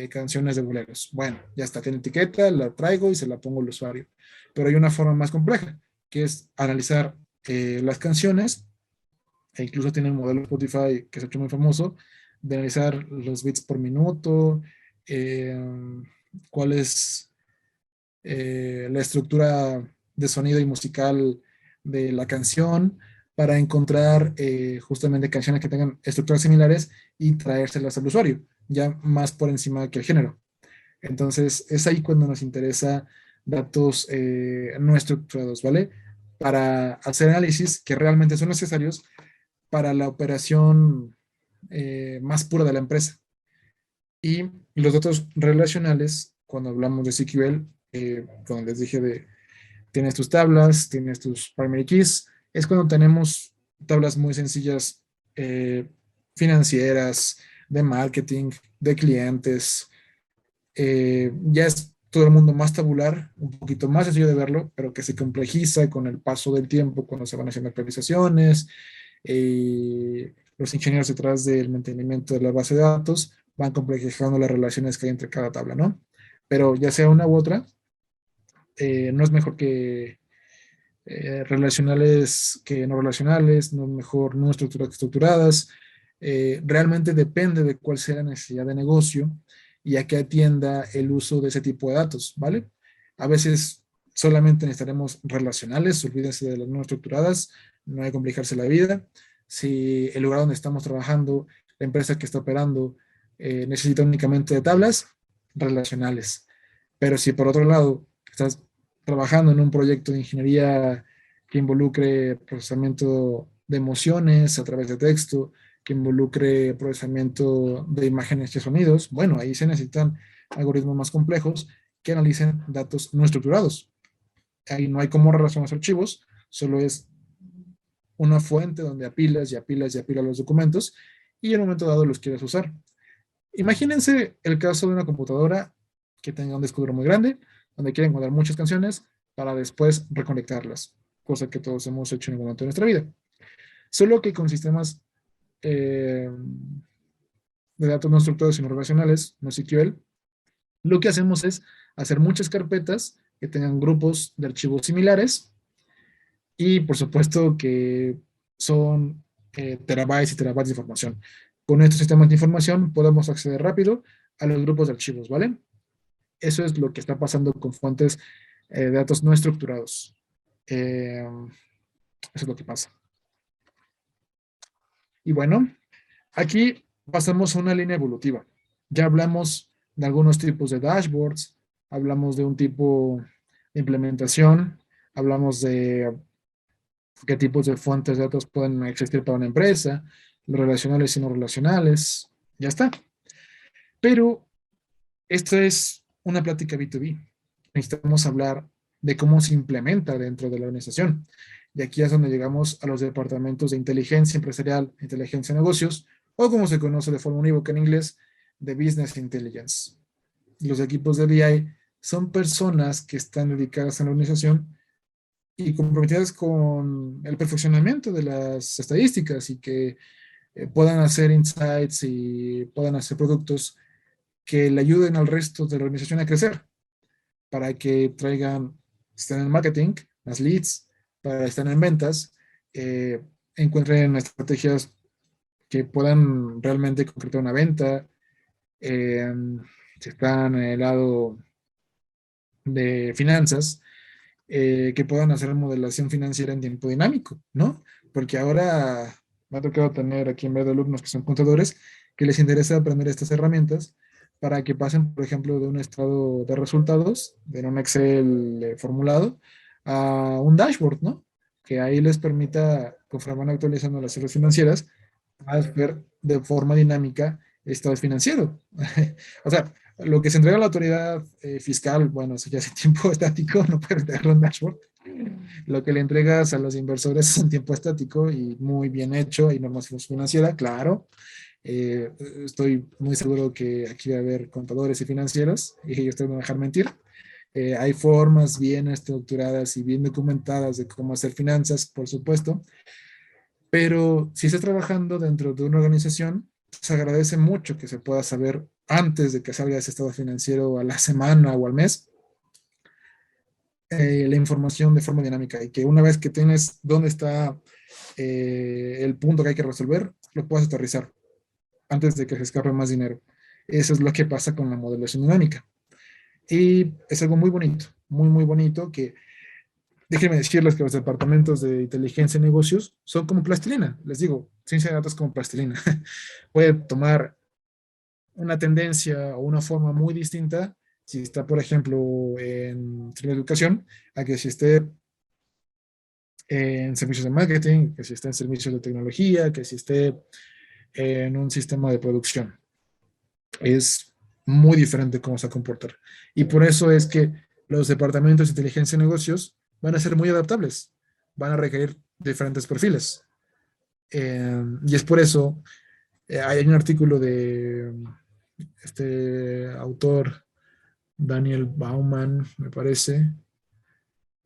Canciones de boleros. Bueno, ya está, tiene etiqueta, la traigo y se la pongo al usuario. Pero hay una forma más compleja, que es analizar las canciones, e incluso tiene un modelo Spotify que se ha hecho muy famoso, de analizar los bits por minuto, eh, cuál es la estructura de sonido y musical de la canción, para encontrar justamente canciones que tengan estructuras similares y traérselas al usuario, ya más por encima que el género. Entonces, es ahí cuando nos interesa datos no estructurados, ¿vale? Para hacer análisis que realmente son necesarios para la operación más pura de la empresa. Y los datos relacionales, cuando hablamos de SQL, como les dije, tienes tus tablas, tienes tus primary keys, es cuando tenemos tablas muy sencillas eh, financieras, de marketing, de clientes. Ya es todo el mundo más tabular, un poquito más sencillo de verlo, pero que se complejiza con el paso del tiempo, cuando se van haciendo actualizaciones. Los ingenieros detrás del mantenimiento de la base de datos van complejizando las relaciones que hay entre cada tabla, ¿no? Pero ya sea una u otra, no es mejor que relacionales que no relacionales, no es mejor no estructuradas. Realmente depende de cuál sea la necesidad de negocio y a qué atienda el uso de ese tipo de datos, ¿vale? A veces solamente necesitaremos relacionales, olvídense de las no estructuradas, no hay que complicarse la vida. Si el lugar donde estamos trabajando, la empresa que está operando, necesita únicamente de tablas, relacionales. Pero si por otro lado estás trabajando en un proyecto de ingeniería que involucre procesamiento de emociones a través de texto, que involucre procesamiento de imágenes y sonidos, bueno, ahí se necesitan algoritmos más complejos que analicen datos no estructurados. Ahí no hay cómo relacionar los archivos, solo es una fuente donde apilas y apilas y apilas los documentos y en un momento dado los quieres usar. Imagínense el caso de una computadora que tenga un disco duro muy grande, donde quieren guardar muchas canciones para después reconectarlas, cosa que todos hemos hecho en algún momento de nuestra vida. Solo que con sistemas de datos no estructurados sino relacionales, no SQL, lo que hacemos es hacer muchas carpetas que tengan grupos de archivos similares y por supuesto que son terabytes y terabytes de información. Con estos sistemas de información podemos acceder rápido a los grupos de archivos, ¿vale? Eso es lo que está pasando con fuentes de datos no estructurados. Eso es lo que pasa. Y bueno, aquí pasamos a una línea evolutiva. Ya hablamos de algunos tipos de dashboards, hablamos de un tipo de implementación, hablamos de qué tipos de fuentes de datos pueden existir para una empresa, los relacionales y no relacionales, ya está. Pero esto es una plática B2B. Necesitamos hablar de cómo se implementa dentro de la organización. Y aquí es donde llegamos a los departamentos de inteligencia empresarial, inteligencia de negocios, o como se conoce de forma unívoca en inglés, de Business Intelligence. Los equipos de BI son personas que están dedicadas a la organización y comprometidas con el perfeccionamiento de las estadísticas y que puedan hacer insights y puedan hacer productos que le ayuden al resto de la organización a crecer, para que traigan, estén en marketing, más leads, para estar en ventas, encuentren estrategias que puedan realmente concretar una venta, eh, si están en el lado de finanzas, que puedan hacer modelación financiera en tiempo dinámico, ¿no? Porque ahora me ha tocado tener aquí en vez de alumnos que son contadores, que les interesa aprender estas herramientas para que pasen, por ejemplo, de un estado de resultados, de un Excel formulado, a un dashboard, ¿no? Que ahí les permita, conforme van actualizando las cifras financieras, a ver de forma dinámica estados financiero. O sea, Lo que se entrega a la autoridad fiscal, bueno, eso ya es en tiempo estático, no puedes dejarlo en dashboard. Lo que le entregas a los inversores es en tiempo estático y muy bien hecho, hay normación financiera, claro. Eh, Estoy muy seguro que aquí va a haber contadores y financieros y ellos te van a dejar mentir. Hay formas bien estructuradas y bien documentadas de cómo hacer finanzas, por supuesto, pero si estás trabajando dentro de una organización, se agradece mucho que se pueda saber antes de que salga ese estado financiero a la semana o al mes, la información de forma dinámica y que una vez que tienes dónde está el punto que hay que resolver, lo puedas aterrizar antes de que se escape más dinero. Eso es lo que pasa con la modelación dinámica. Y es algo muy bonito, muy, muy bonito que déjenme decirles que los departamentos de inteligencia de negocios son como plastilina. Les digo, ciencia de datos como plastilina. Puede tomar una tendencia o una forma muy distinta si está, por ejemplo, en educación, a que si esté en servicios de marketing, que si esté en servicios de tecnología, que si esté en un sistema de producción. Es muy diferente cómo se va a comportar. Y por eso es que los departamentos de inteligencia de negocios van a ser muy adaptables, van a requerir diferentes perfiles. Y es por eso, hay un artículo de este autor, Daniel Bauman, me parece.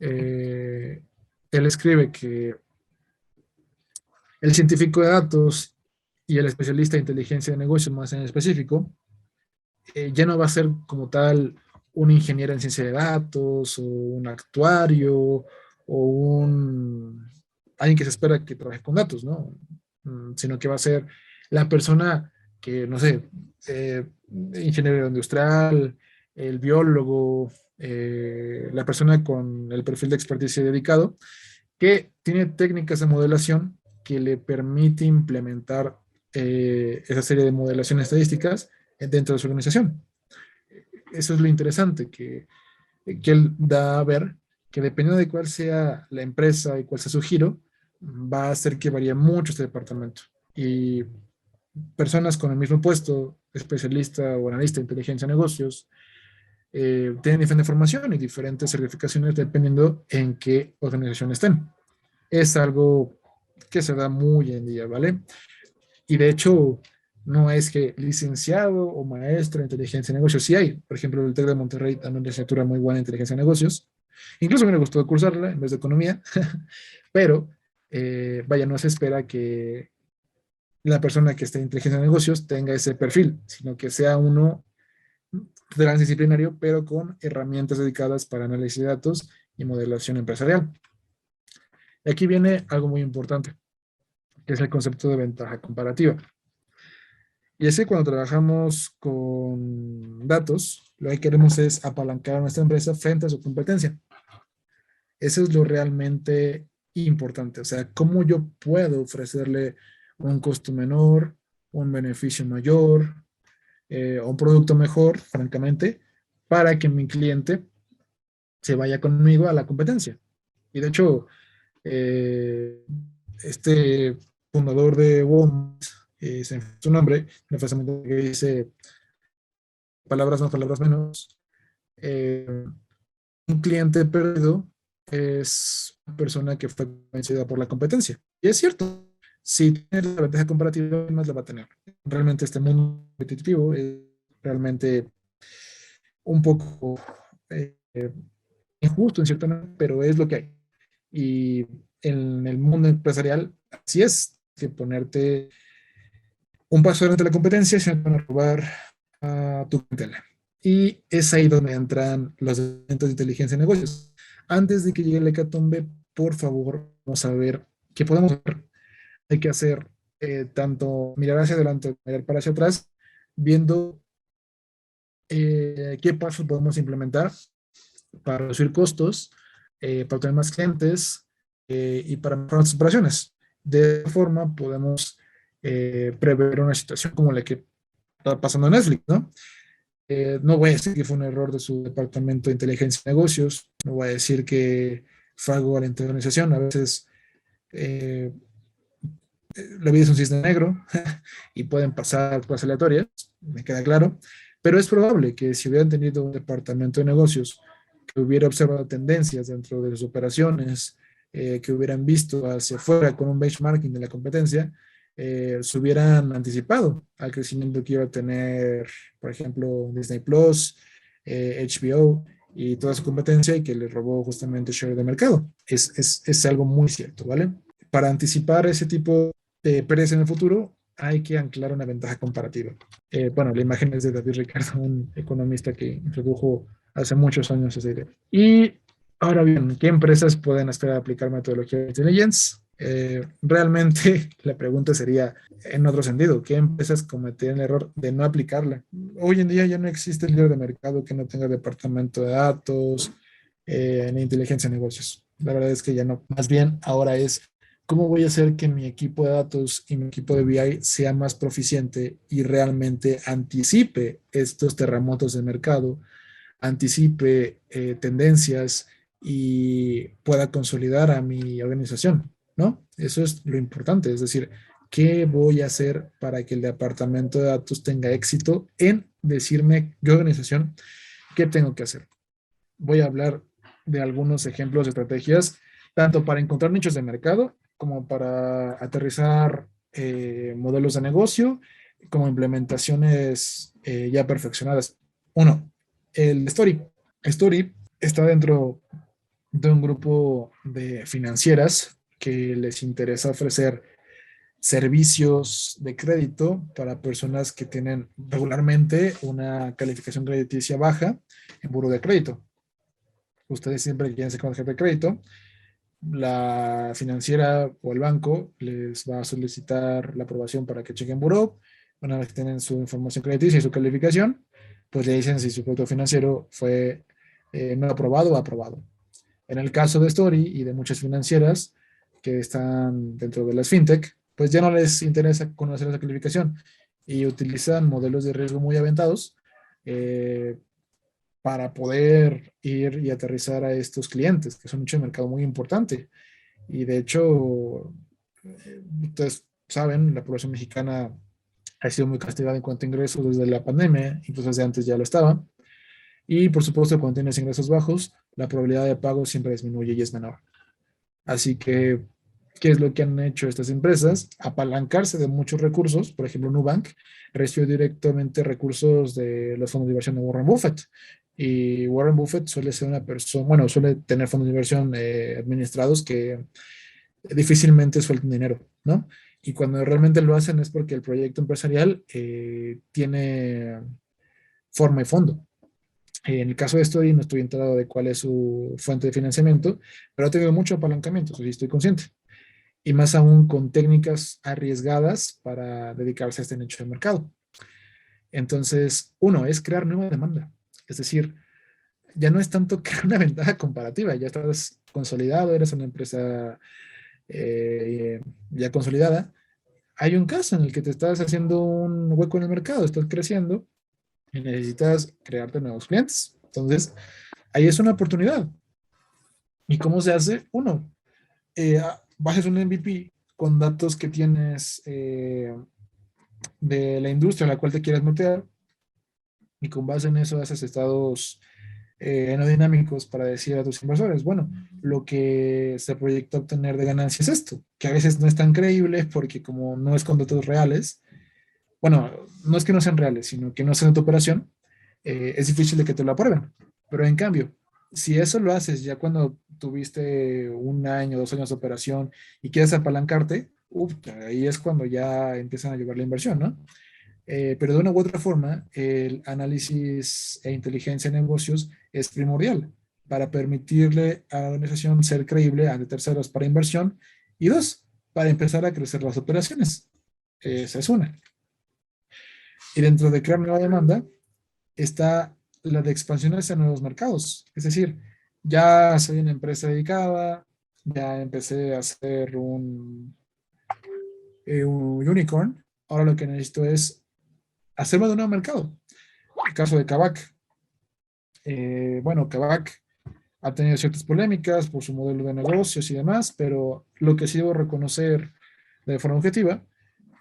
eh, Él escribe que el científico de datos y el especialista de inteligencia de negocios más en específico, ya no va a ser como tal un ingeniero en ciencia de datos o un actuario o un alguien que se espera que trabaje con datos, ¿no? Sino que va a ser la persona que, no sé, ingeniero industrial, el biólogo, la persona con el perfil de experticia dedicado, que tiene técnicas de modelación que le permite implementar esa serie de modelaciones estadísticas dentro de su organización. Eso es lo interesante, que él da a ver que dependiendo de cuál sea la empresa y cuál sea su giro, va a hacer que varíe mucho este departamento. Y personas con el mismo puesto, especialista o analista de inteligencia de negocios, tienen diferente formación y diferentes certificaciones dependiendo en qué organización estén. Es algo que se da muy en día, ¿vale? Y de hecho, no es que licenciado o maestro en inteligencia de negocios, sí hay. Por ejemplo, el TEC de Monterrey también una licenciatura muy buena en inteligencia de negocios. Incluso me gustó cursarla en vez de economía, pero vaya, no se espera que la persona que esté en inteligencia de negocios tenga ese perfil, sino que sea uno transdisciplinario, pero con herramientas dedicadas para análisis de datos y modelación empresarial. Y aquí viene algo muy importante, que es el concepto de ventaja comparativa. Y es que cuando trabajamos con datos, lo que queremos es apalancar a nuestra empresa frente a su competencia. Eso es lo realmente importante. O sea, cómo yo puedo ofrecerle un costo menor, un beneficio mayor, un producto mejor, francamente, para que mi cliente se vaya conmigo a la competencia. Y de hecho, eh, este fundador de Walmart, su nombre, una frase que dice palabras más, palabras menos. Eh, un cliente perdido es una persona que fue vencida por la competencia. Y es cierto, si tiene la ventaja comparativa, más la va a tener. Realmente este mundo competitivo es realmente un poco eh, injusto en cierta manera, pero es lo que hay. Y en el mundo empresarial, así es, que ponerte un paso delante de la competencia, se van a robar a tu clientela. Y es ahí donde entran los elementos de inteligencia de negocios. Antes de que llegue el hecatombe, por favor, vamos a ver qué podemos hacer. Hay que hacer tanto mirar hacia adelante, mirar para hacia atrás, viendo qué pasos podemos implementar para reducir costos, para tener más clientes y para mejorar las operaciones. De esta forma podemos prever una situación como la que está pasando en Netflix, ¿no? No voy a decir que fue un error de su departamento de inteligencia de negocios, no voy a decir que fue algo a la organización, a veces eh, la vida es un cisne negro y pueden pasar cosas aleatorias, me queda claro, Pero es probable que si hubieran tenido un departamento de negocios que hubiera observado tendencias dentro de sus operaciones, que hubieran visto hacia afuera con un benchmarking de la competencia, se hubieran anticipado al crecimiento que iba a tener, por ejemplo, Disney Plus, HBO y toda su competencia y que le robó justamente share de mercado. Es algo muy cierto, ¿vale? Para anticipar ese tipo de pérdidas en el futuro, hay que anclar una ventaja comparativa. Bueno, la imagen es de David Ricardo, un economista que introdujo hace muchos años esa idea. Y ahora bien, ¿qué empresas pueden esperar aplicar metodología de intelligence? Realmente la pregunta sería en otro sentido, ¿qué empresas cometerían el error de no aplicarla? Hoy en día ya no existe el líder de mercado que no tenga departamento de datos, ni inteligencia de negocios. La verdad es que ya no. Más bien ahora es cómo voy a hacer que mi equipo de datos y mi equipo de BI sea más proficiente y realmente anticipe estos terremotos de mercado, anticipe tendencias y pueda consolidar a mi organización, ¿no? Eso es lo importante, es decir, ¿qué voy a hacer para que el departamento de datos tenga éxito en decirme, yo organización, qué tengo que hacer? Voy a hablar de algunos ejemplos de estrategias, tanto para encontrar nichos de mercado como para aterrizar modelos de negocio, como implementaciones ya perfeccionadas. Uno, el Story. Story está dentro de un grupo de financieras que les interesa ofrecer servicios de crédito para personas que tienen regularmente una calificación crediticia baja en buro de crédito. Ustedes siempre quieren ser con tarjeta de crédito, la financiera o el banco les va a solicitar la aprobación para que chequen buró. Una vez que tienen su información crediticia y su calificación, pues le dicen si su producto financiero fue no aprobado o aprobado. En el caso de Story y de muchas financieras que están dentro de las fintech, pues ya no les interesa conocer esa calificación y utilizan modelos de riesgo muy aventados eh, para poder ir y aterrizar a estos clientes, que son un nicho de mercado muy importante. Y de hecho, ustedes saben, la población mexicana ha sido muy castigada en cuanto a ingresos desde la pandemia, incluso desde antes ya lo estaba. Y por supuesto, cuando tienes ingresos bajos, la probabilidad de pago siempre disminuye y es menor. Así que, ¿qué es lo que han hecho estas empresas? Apalancarse de muchos recursos. Por ejemplo, Nubank recibió directamente recursos de los fondos de inversión de Warren Buffett. Y Warren Buffett suele ser una persona, bueno, suele tener fondos de inversión administrados que difícilmente sueltan dinero, ¿no? Y cuando realmente lo hacen es porque el proyecto empresarial tiene forma y fondo. En el caso de Story, no estoy enterado de cuál es su fuente de financiamiento, pero ha tenido mucho apalancamiento, eso sí estoy consciente. Y más aún con técnicas arriesgadas para dedicarse a este nicho de mercado. Entonces, uno es crear nueva demanda. Es decir, ya no es tanto crear una ventaja comparativa, ya estás consolidado, eres una empresa ya consolidada. Hay un caso en el que te estás haciendo un hueco en el mercado, estás creciendo y necesitas crearte nuevos clientes. Entonces, ahí es una oportunidad. ¿Y cómo se hace? Uno, bajes un MVP con datos que tienes de la industria a la cual te quieras meter y con base en eso haces estados no dinámicos para decir a tus inversores, bueno, lo que se proyecta obtener de ganancia es esto, que a veces no es tan creíble porque como no es con datos reales, bueno, no es que no sean reales, sino que no sean de tu operación, es difícil de que te lo aprueben. Pero en cambio, si eso lo haces ya cuando tuviste un año, 2 años de operación y quieres apalancarte, ahí es cuando ya empiezan a llevar la inversión, ¿no? Pero de una u otra forma, el análisis e inteligencia de negocios es primordial para permitirle a la organización ser creíble ante terceros para inversión y dos, para empezar a crecer las operaciones. Esa es una. Y dentro de crear nueva demanda está la de expansión hacia nuevos mercados. Es decir, ya soy una empresa dedicada, ya empecé a hacer un unicorn. Ahora lo que necesito es hacerme de un nuevo mercado. El caso de Kavak. Bueno, Kavak ha tenido ciertas polémicas por su modelo de negocios y demás, pero lo que sí debo reconocer de forma objetiva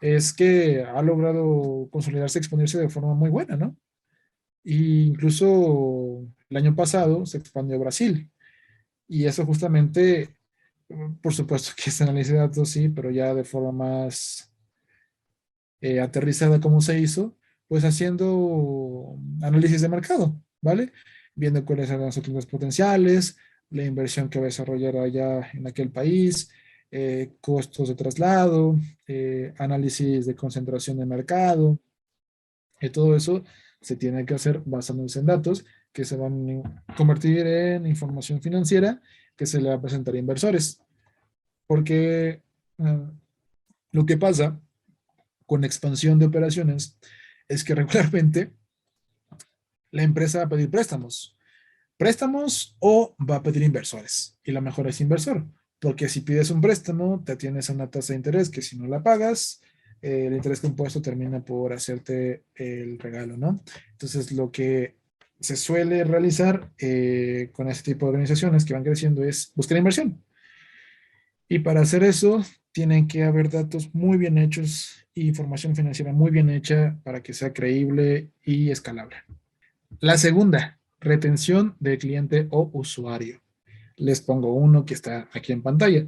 es que ha logrado consolidarse y exponerse de forma muy buena, ¿no? Y incluso el año pasado se expandió a Brasil. Y eso justamente, por supuesto que es análisis de datos, sí, pero ya de forma más aterrizada como se hizo, pues haciendo análisis de mercado, ¿vale? Viendo cuáles eran las oportunidades potenciales, la inversión que va a desarrollar allá en aquel país, costos de traslado, análisis de concentración de mercado, y todo eso se tiene que hacer basándose en datos que se van a convertir en información financiera que se le va a presentar a inversores. Porque lo que pasa con expansión de operaciones es que regularmente la empresa va a pedir préstamos o va a pedir inversores. Y la mejor es inversor, porque si pides un préstamo, te tienes una tasa de interés que si no la pagas, el interés compuesto termina por hacerte el regalo, ¿no? Entonces, lo que se suele realizar con este tipo de organizaciones que van creciendo es buscar inversión. Y para hacer eso, tienen que haber datos muy bien hechos y información financiera muy bien hecha para que sea creíble y escalable. La segunda, retención del cliente o usuario. Les pongo uno que está aquí en pantalla.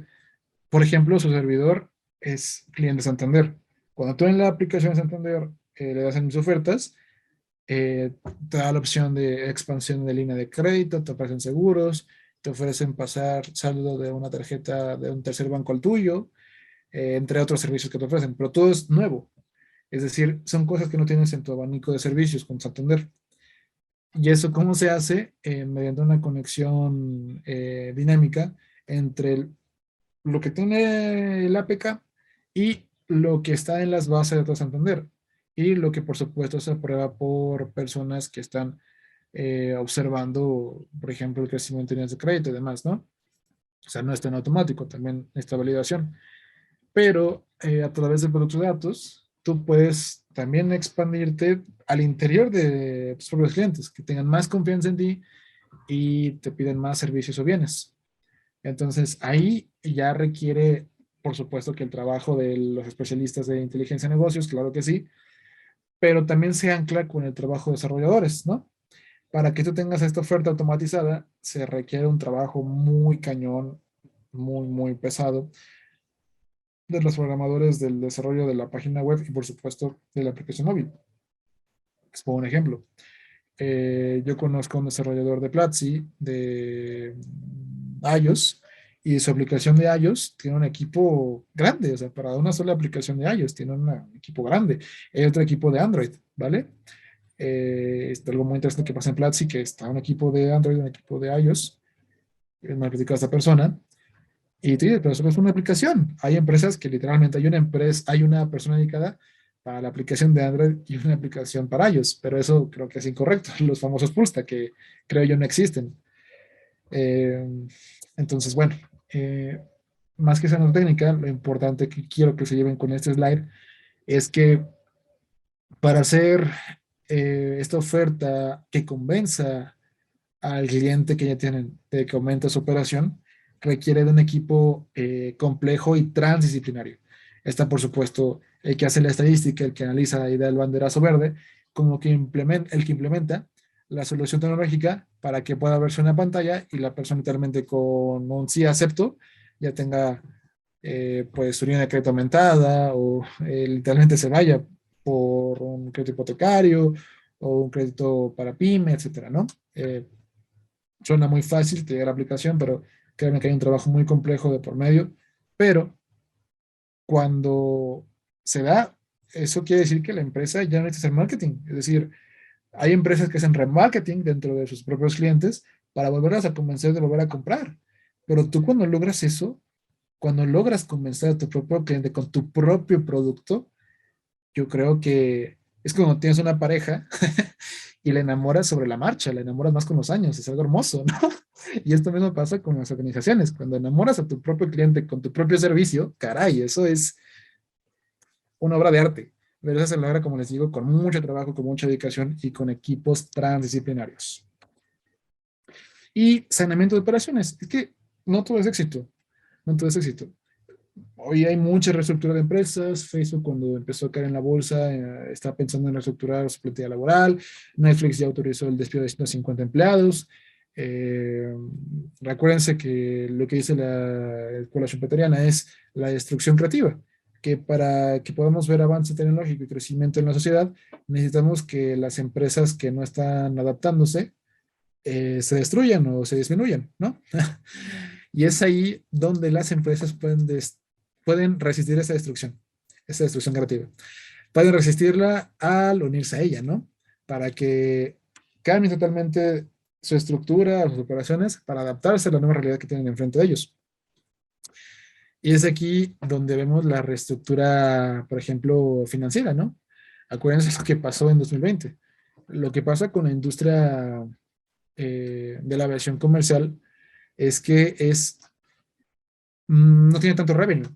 Por ejemplo, su servidor es cliente Santander. Cuando tú en la aplicación de Santander le das en mis ofertas, te da la opción de expansión de línea de crédito, te ofrecen seguros, te ofrecen pasar saldo de una tarjeta de un tercer banco al tuyo, entre otros servicios que te ofrecen, pero todo es nuevo. Es decir, son cosas que no tienes en tu abanico de servicios con Santander. ¿Y eso cómo se hace? Mediante una conexión dinámica entre lo que tiene el APK y lo que está en las bases de datos Santander. Y lo que por supuesto se aprueba por personas que están observando, por ejemplo, el crecimiento de líneas de crédito y demás, ¿no? O sea, no está en automático, también esta validación. Pero a través del producto de datos, tú puedes también expandirte al interior de tus propios clientes, que tengan más confianza en ti y te piden más servicios o bienes. Entonces, ahí ya requiere, por supuesto, que el trabajo de los especialistas de inteligencia de negocios, claro que sí, pero también se ancla con el trabajo de desarrolladores, ¿no? Para que tú tengas esta oferta automatizada, se requiere un trabajo muy cañón, muy pesado de los programadores del desarrollo de la página web y, por supuesto, de la aplicación móvil. Les pongo un ejemplo. Yo conozco a un desarrollador de Platzi, de iOS, y su aplicación de iOS tiene un equipo grande, o sea, para una sola aplicación de iOS tiene un equipo grande. Hay otro equipo de Android, ¿vale? Es algo muy interesante que pasa en Platzi, que está un equipo de Android, un equipo de iOS, es más criticado a esta persona, y tú dices, pero eso es una aplicación. Hay empresas que literalmente hay una empresa, hay una persona dedicada para la aplicación de Android y una aplicación para iOS, pero eso creo que es incorrecto. Los famosos full stack que creo yo no existen. Eh, entonces, bueno, eh, más que esa nota técnica, lo importante que quiero que se lleven con este slide es que para hacer esta oferta que convenza al cliente que ya tienen de que aumenta su operación, requiere de un equipo complejo y transdisciplinario. Está, por supuesto, el que hace la estadística, el que analiza y da el banderazo verde, como que el que implementa la solución tecnológica para que pueda verse una pantalla y la persona literalmente con un sí acepto ya tenga pues su línea de crédito aumentada o literalmente se vaya por un crédito hipotecario o un crédito para pyme, etcétera, ¿no? Suena muy fácil te llega la aplicación, pero créanme que hay un trabajo muy complejo de por medio. Pero cuando se da, eso quiere decir que la empresa ya no necesita hacer marketing. Es decir, hay empresas que hacen remarketing dentro de sus propios clientes para volverlas a convencer de volver a comprar. Pero tú cuando logras eso, cuando logras convencer a tu propio cliente con tu propio producto, yo creo que es como tienes una pareja y la enamoras sobre la marcha, la enamoras más con los años, es algo hermoso, ¿no? Y esto mismo pasa con las organizaciones. Cuando enamoras a tu propio cliente con tu propio servicio, caray, eso es una obra de arte. Pero eso se logra, como les digo, con mucho trabajo, con mucha dedicación y con equipos transdisciplinarios. Y saneamiento de operaciones. Es que no todo es éxito, no todo es éxito. Hoy hay mucha reestructura de empresas. Facebook, cuando empezó a caer en la bolsa, está pensando en reestructurar su plantilla laboral. Netflix ya autorizó el despido de 150 empleados. Eh, Recuérdense que lo que dice la escuela schumpeteriana es la destrucción creativa, que para que podamos ver avance tecnológico y crecimiento en la sociedad, necesitamos que las empresas que no están adaptándose se destruyan o se disminuyan, ¿no? Y es ahí donde las empresas pueden resistir esa destrucción creativa. Pueden resistirla al unirse a ella, ¿no? Para que cambien totalmente su estructura, sus operaciones, para adaptarse a la nueva realidad que tienen enfrente de ellos. Y es aquí donde vemos la reestructura, por ejemplo, financiera, ¿no? Acuérdense lo que pasó en 2020. Lo que pasa con la industria de la aviación comercial es que no tiene tanto revenue.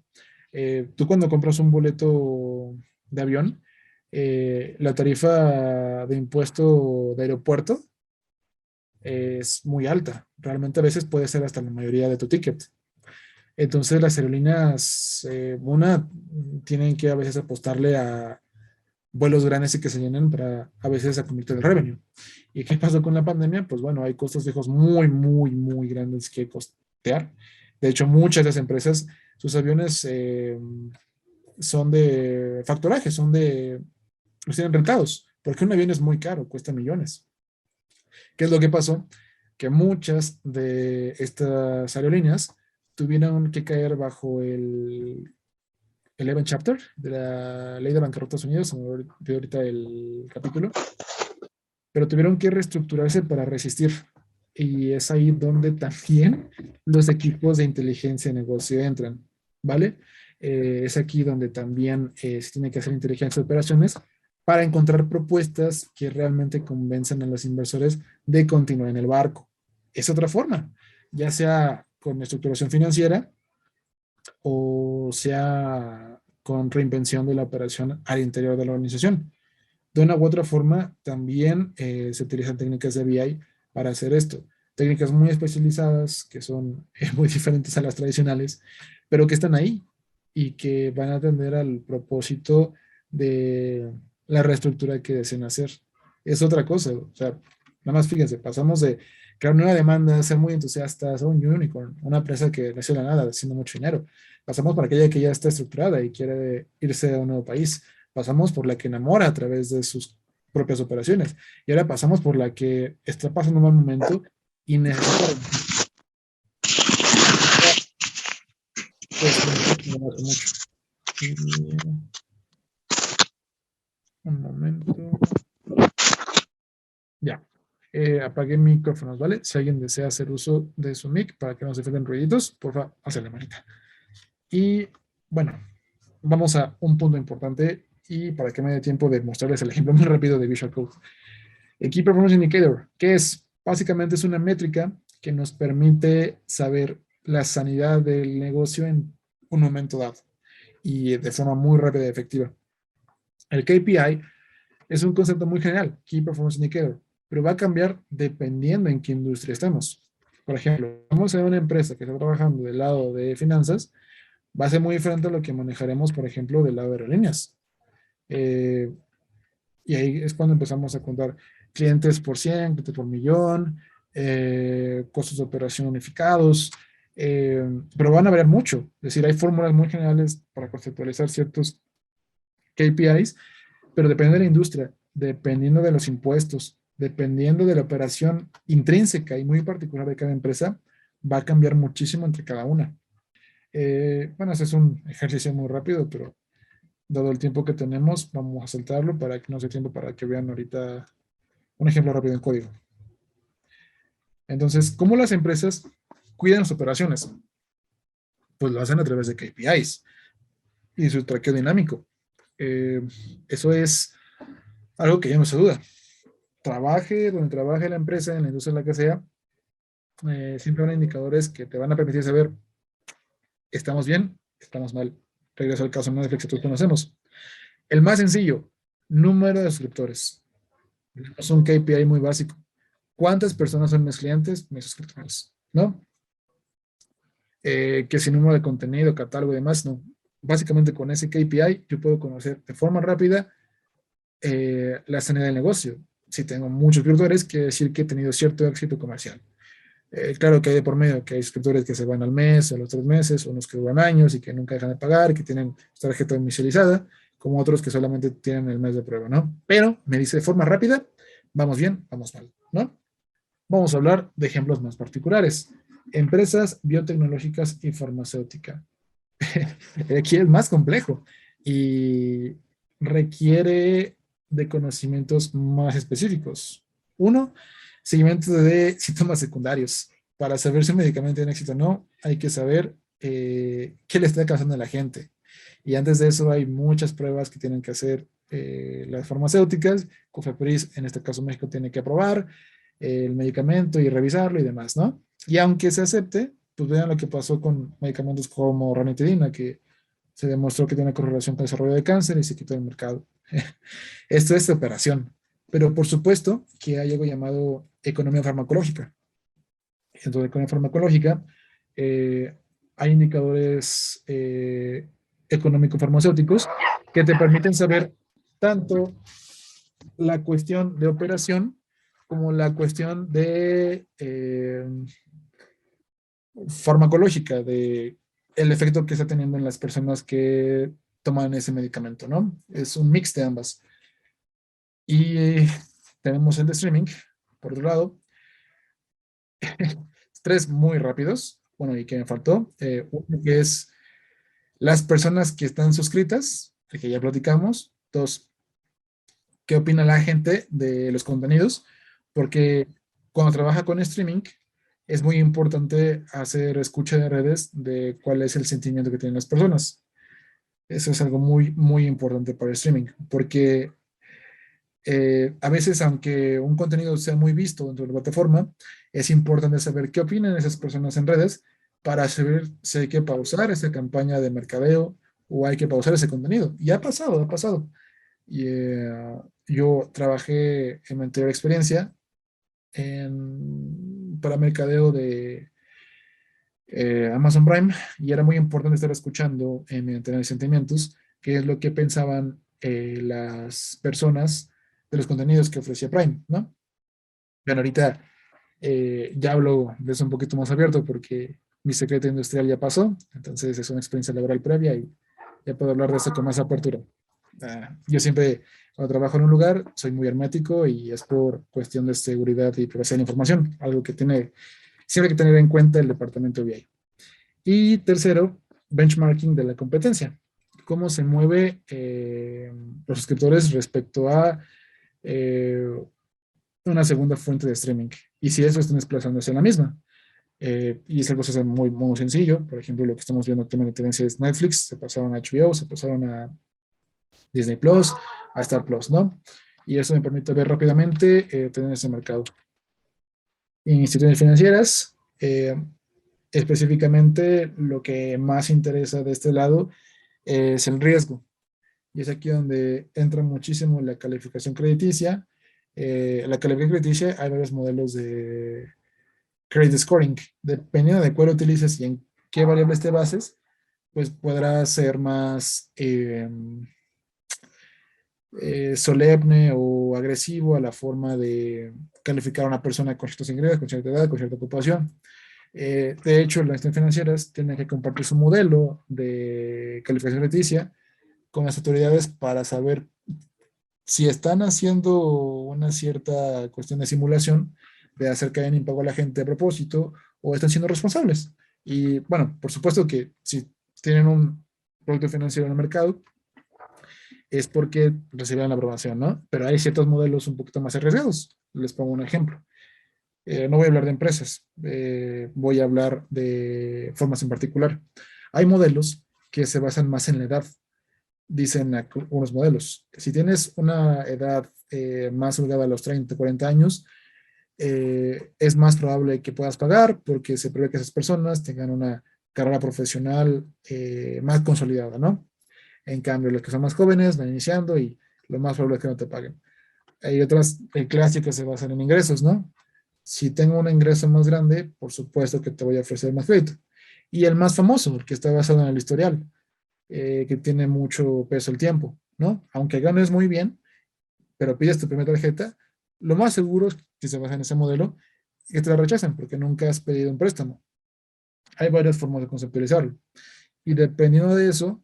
Tú cuando compras un boleto de avión, la tarifa de impuesto de aeropuerto es muy alta. Realmente a veces puede ser hasta la mayoría de tu ticket. Entonces las aerolíneas, tienen que a veces apostarle a vuelos grandes y que se llenen para a veces convertir el revenue. ¿Y qué pasó con la pandemia? Pues bueno, hay costos fijos muy, muy, muy grandes que costear. De hecho, muchas de las empresas, sus aviones son de factoraje, los tienen rentados, porque un avión es muy caro, cuesta millones. ¿Qué es lo que pasó? Que muchas de estas aerolíneas tuvieron que caer bajo el 11 Chapter de la Ley de Bancarrota de Estados Unidos, se me olvidó ahorita el capítulo, pero tuvieron que reestructurarse para resistir. Y es ahí donde también los equipos de inteligencia de negocio entran, ¿vale? Es aquí donde también se tiene que hacer inteligencia de operaciones para encontrar propuestas que realmente convenzan a los inversores de continuar en el barco. Es otra forma, ya sea con estructuración financiera o sea con reinvención de la operación al interior de la organización. De una u otra forma, también se utilizan técnicas de BI para hacer esto. Técnicas muy especializadas que son muy diferentes a las tradicionales, pero que están ahí y que van a atender al propósito de la reestructura que deseen hacer. Es otra cosa, o sea, nada más fíjense, pasamos de crear una demanda, ser muy entusiastas a un unicorn, una empresa que no hace nada, haciendo mucho dinero. Pasamos por aquella que ya está estructurada y quiere irse a un nuevo país. Pasamos por la que enamora a través de sus propias operaciones. Y ahora pasamos por la que está pasando un mal momento y necesita mucho. Y, un momento. Ya. Apagué micrófonos, ¿vale? Si alguien desea hacer uso de su mic para que no se den ruiditos, por favor, hazle manita. Y bueno, vamos a un punto importante y para que me dé tiempo de mostrarles el ejemplo muy rápido de Visual Code. El Key Performance Indicator, que es básicamente es una métrica que nos permite saber la sanidad del negocio en un momento dado y de forma muy rápida y efectiva. El KPI es un concepto muy general, Key Performance Indicator, pero va a cambiar dependiendo en qué industria estemos. Por ejemplo, vamos a ver una empresa que está trabajando del lado de finanzas, va a ser muy diferente a lo que manejaremos, por ejemplo, del lado de aerolíneas. Eh, y ahí es cuando empezamos a contar clientes por 100, clientes por millón, costos de operación unificados, pero van a variar mucho. Es decir, hay fórmulas muy generales para conceptualizar ciertos KPIs, pero dependiendo de la industria, dependiendo de los impuestos, dependiendo de la operación intrínseca y muy particular de cada empresa, va a cambiar muchísimo entre cada una. Bueno, ese es un ejercicio muy rápido, pero dado el tiempo que tenemos, vamos a saltarlo para que no sea tiempo para que vean ahorita un ejemplo rápido en código. Entonces, ¿cómo las empresas cuidan sus operaciones? Pues lo hacen a través de KPIs y su traqueo dinámico. Eh, Eso es algo que ya no se duda. Trabaje donde trabaje la empresa, en la industria en la que sea, siempre hay indicadores que te van a permitir saber, ¿estamos bien? ¿Estamos mal? Regreso al caso de Netflix que todos conocemos. El más sencillo, número de suscriptores. Es un KPI muy básico. ¿Cuántas personas son mis clientes, mis suscriptores? ¿No? que si número de contenido, catálogo y demás, no. Básicamente con ese KPI yo puedo conocer de forma rápida la sanidad del negocio. Si tengo muchos suscriptores, quiere decir que he tenido cierto éxito comercial. Claro que hay de por medio que hay suscriptores que se van al mes, a los 3 meses, unos que duran años y que nunca dejan de pagar, que tienen tarjeta inicializada, como otros que solamente tienen el mes de prueba, ¿no? Pero me dice de forma rápida, vamos bien, vamos mal, ¿no? Vamos a hablar de ejemplos más particulares. Empresas biotecnológicas y farmacéutica. Aquí es más complejo y requiere de conocimientos más específicos. Uno, seguimiento de síntomas secundarios. Para saber si un medicamento tiene éxito o no, hay que saber qué le está causando a la gente. Y antes de eso hay muchas pruebas que tienen que hacer las farmacéuticas. COFEPRIS, en este caso México, tiene que aprobar el medicamento y revisarlo y demás, ¿no? Y aunque se acepte, pues vean lo que pasó con medicamentos como ranitidina, que se demostró que tiene correlación con el desarrollo de cáncer y se quitó del mercado. Esto es de operación. Pero por supuesto que hay algo llamado economía farmacológica. Dentro de economía farmacológica hay indicadores económico-farmacéuticos que te permiten saber tanto la cuestión de operación como la cuestión de farmacológica, de el efecto que está teniendo en las personas que toman ese medicamento, ¿no? Es un mix de ambas. Y tenemos el de streaming, por otro lado, tres muy rápidos. Bueno, y que me faltó. Uno que es las personas que están suscritas, el que ya platicamos. Dos, qué opina la gente de los contenidos, porque cuando trabaja con streaming es muy importante hacer escucha de redes de cuál es el sentimiento que tienen las personas. Eso es algo muy, muy importante para el streaming, porque a veces, aunque un contenido sea muy visto dentro de la plataforma, es importante saber qué opinan esas personas en redes para saber si hay que pausar esa campaña de mercadeo o hay que pausar ese contenido. Y ha pasado, ha pasado. Y, yo trabajé en mi anterior experiencia para mercadeo de Amazon Prime y era muy importante estar escuchando mediante los sentimientos qué es lo que pensaban las personas de los contenidos que ofrecía Prime, ¿no? Bueno, ahorita ya hablo de eso un poquito más abierto porque mi secreto industrial ya pasó, entonces es una experiencia laboral previa y ya puedo hablar de eso con más apertura. Yo siempre, cuando trabajo en un lugar, soy muy hermético y es por cuestión de seguridad y privacidad de la información, algo que tiene siempre hay que tener en cuenta el departamento de BI. Y tercero, benchmarking de la competencia. Cómo se mueve los suscriptores respecto a eh, una segunda fuente de streaming. Y si eso están desplazándose en la misma. Y es algo que es muy, muy sencillo. Por ejemplo, lo que estamos viendo actualmente en tendencia es Netflix, se pasaron a HBO, se pasaron a Disney Plus, a Star Plus, ¿no? Y eso me permite ver rápidamente tener ese mercado. En instituciones financieras, específicamente lo que más interesa de este lado es el riesgo. Y es aquí donde entra muchísimo la calificación crediticia. La calificación crediticia, hay varios modelos de credit scoring. Dependiendo de cuál utilices y en qué variables te bases, pues podrá ser más solemne o agresivo a la forma de calificar a una persona con ciertos ingresos, con cierta edad, con cierta ocupación. De hecho, las instituciones financieras tienen que compartir su modelo de calificación crediticia con las autoridades para saber si están haciendo una cierta cuestión de simulación de hacer caer en impago a la gente a propósito o están siendo responsables. Y bueno, por supuesto que si tienen un producto financiero en el mercado, es porque recibieron la aprobación, ¿no? Pero hay ciertos modelos un poquito más arriesgados. Les pongo un ejemplo. No voy a hablar de empresas, voy a hablar de formas en particular. Hay modelos que se basan más en la edad, dicen unos modelos. Si tienes una edad más holgada a los 30, 40 años, es más probable que puedas pagar porque se prevé que esas personas tengan una carrera profesional más consolidada, ¿no? En cambio, los que son más jóvenes van iniciando y lo más probable es que no te paguen. Hay otras clásicas que se basan en ingresos, ¿no? Si tengo un ingreso más grande, por supuesto que te voy a ofrecer más crédito. Y el más famoso, el que está basado en el historial, que tiene mucho peso el tiempo, ¿no? Aunque ganes muy bien, pero pides tu primera tarjeta, lo más seguro es que se basa en ese modelo, que te la rechacen porque nunca has pedido un préstamo. Hay varias formas de conceptualizarlo. Y dependiendo de eso,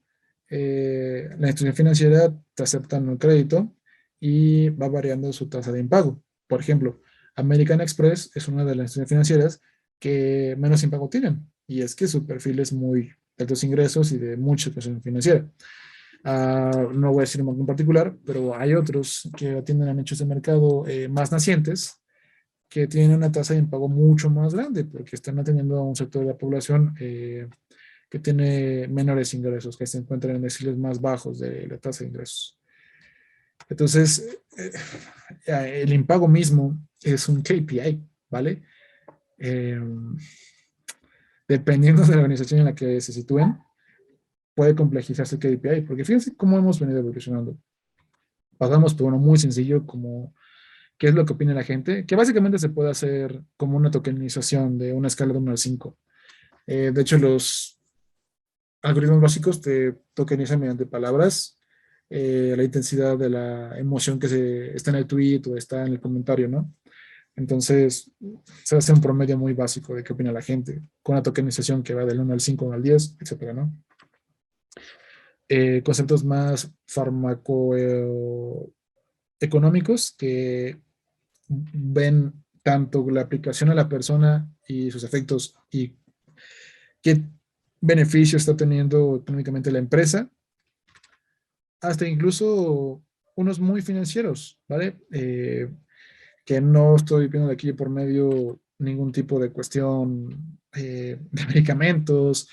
la institución financiera te acepta el crédito y va variando su tasa de impago. Por ejemplo, American Express es una de las instituciones financieras que menos impago tienen. Y es que su perfil es muy de altos ingresos y de mucha educación financiera. No voy a decir uno en particular, pero hay otros que atienden a nichos de mercado más nacientes que tienen una tasa de impago mucho más grande porque están atendiendo a un sector de la población que tiene menores ingresos, que se encuentran en deciles más bajos de la tasa de ingresos. Entonces, el impago mismo es un KPI, ¿vale? Eh, Dependiendo de la organización en la que se sitúen, puede complejizarse el KPI, porque fíjense cómo hemos venido evolucionando. Pasamos por uno muy sencillo como qué es lo que opina la gente, que básicamente se puede hacer como una tokenización de una escala de 1 al 5. De hecho, los algoritmos básicos te tokenizan mediante palabras la intensidad de la emoción que está en el tweet o está en el comentario, ¿no? Entonces, se hace un promedio muy básico de qué opina la gente, con una tokenización que va del 1 al 5 al 10, etcétera, ¿no? Conceptos más farmacoeconómicos que ven tanto la aplicación a la persona y sus efectos y qué beneficio está teniendo económicamente la empresa, hasta incluso unos muy financieros, ¿vale? Que no estoy viendo de aquí por medio ningún tipo de cuestión de medicamentos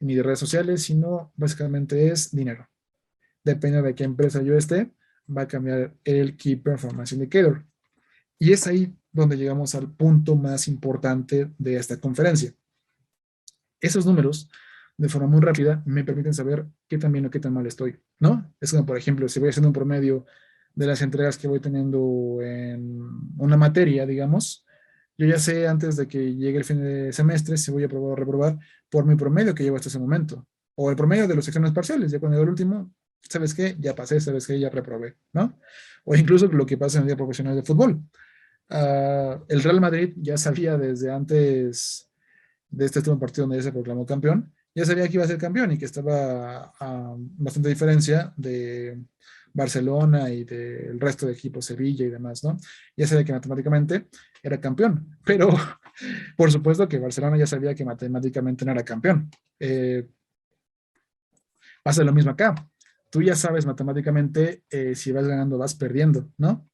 ni de redes sociales, sino básicamente es dinero. Depende de qué empresa yo esté, va a cambiar el Key Performance Indicator. Y es ahí donde llegamos al punto más importante de esta conferencia. Esos números, de forma muy rápida, me permiten saber qué tan bien o qué tan mal estoy, ¿no? Es como, por ejemplo, si voy haciendo un promedio de las entregas que voy teniendo en una materia, digamos, yo ya sé antes de que llegue el fin de semestre si voy a aprobar o reprobar por mi promedio que llevo hasta ese momento, o el promedio de los exámenes parciales, ya cuando llego el último, ¿sabes qué? Ya pasé, ¿sabes qué? Ya reprobé, ¿no? O incluso lo que pasa en el día profesional de fútbol. El Real Madrid ya sabía desde antes de este último partido donde ya se proclamó campeón, ya sabía que iba a ser campeón y que estaba a bastante diferencia de Barcelona y del resto de equipos, Sevilla y demás, ¿no? Ya sabía que matemáticamente era campeón, pero por supuesto que Barcelona ya sabía que matemáticamente no era campeón. Pasa lo mismo acá. Tú ya sabes matemáticamente si vas ganando o vas perdiendo, ¿no?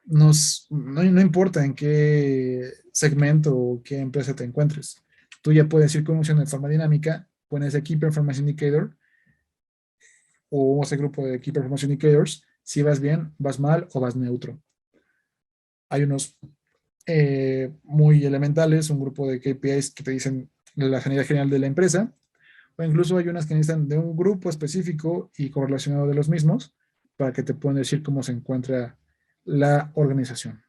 No importa en qué segmento o qué empresa te encuentres. Tú ya puedes ir con un de forma dinámica, pones Key Performance Indicator o ese grupo de Key Performance Indicators, si vas bien, vas mal o vas neutro. Hay unos muy elementales, un grupo de KPIs que te dicen la sanidad general de la empresa, o incluso hay unas que necesitan de un grupo específico y correlacionado de los mismos para que te puedan decir cómo se encuentra la organización.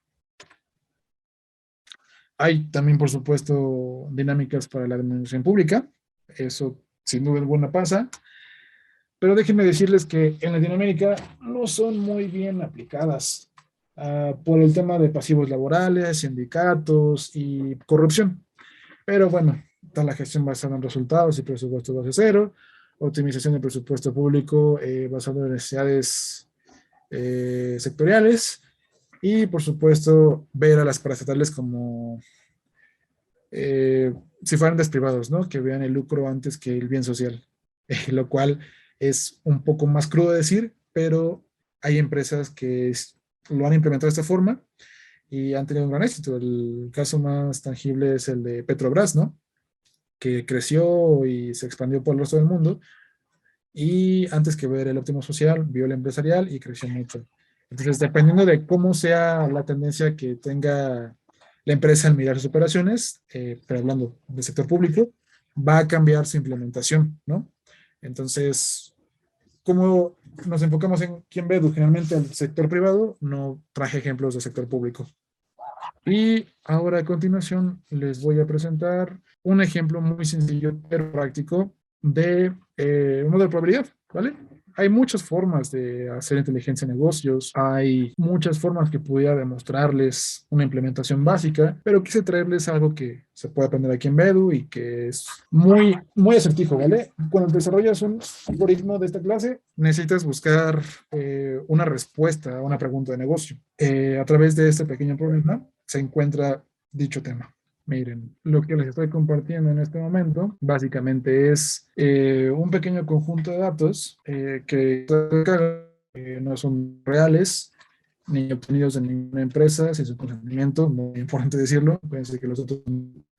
Hay también, por supuesto, dinámicas para la administración pública. Eso sin duda alguna pasa. Pero déjenme decirles que en Latinoamérica no son muy bien aplicadas por el tema de pasivos laborales, sindicatos y corrupción. Pero bueno, está la gestión basada en resultados y presupuesto base cero, optimización del presupuesto público basado en necesidades sectoriales y, por supuesto, ver a las paraestatales como si fueran desprivados, ¿no? Que vean el lucro antes que el bien social, lo cual es un poco más crudo de decir, pero hay empresas que lo han implementado de esta forma y han tenido un gran éxito. El caso más tangible es el de Petrobras, ¿no? Que creció y se expandió por el resto del mundo y antes que ver el óptimo social, vio el empresarial y creció mucho. Entonces, dependiendo de cómo sea la tendencia que tenga la empresa al mirar sus operaciones, pero hablando del sector público, va a cambiar su implementación, ¿no? Entonces, como nos enfocamos en quién ve generalmente al sector privado, no traje ejemplos del sector público. Y ahora a continuación les voy a presentar un ejemplo muy sencillo pero práctico de un modelo de probabilidad, ¿vale? Hay muchas formas de hacer inteligencia en negocios, hay muchas formas que pudiera demostrarles una implementación básica, pero quise traerles algo que se puede aprender aquí en Bedu y que es muy acertijo, ¿vale? Cuando desarrollas un algoritmo de esta clase, necesitas buscar una respuesta a una pregunta de negocio. A través de este pequeño problema se encuentra dicho tema. Miren, lo que les estoy compartiendo en este momento básicamente es un pequeño conjunto de datos que no son reales ni obtenidos de ninguna empresa sin su consentimiento, muy importante decirlo. Pueden que los datos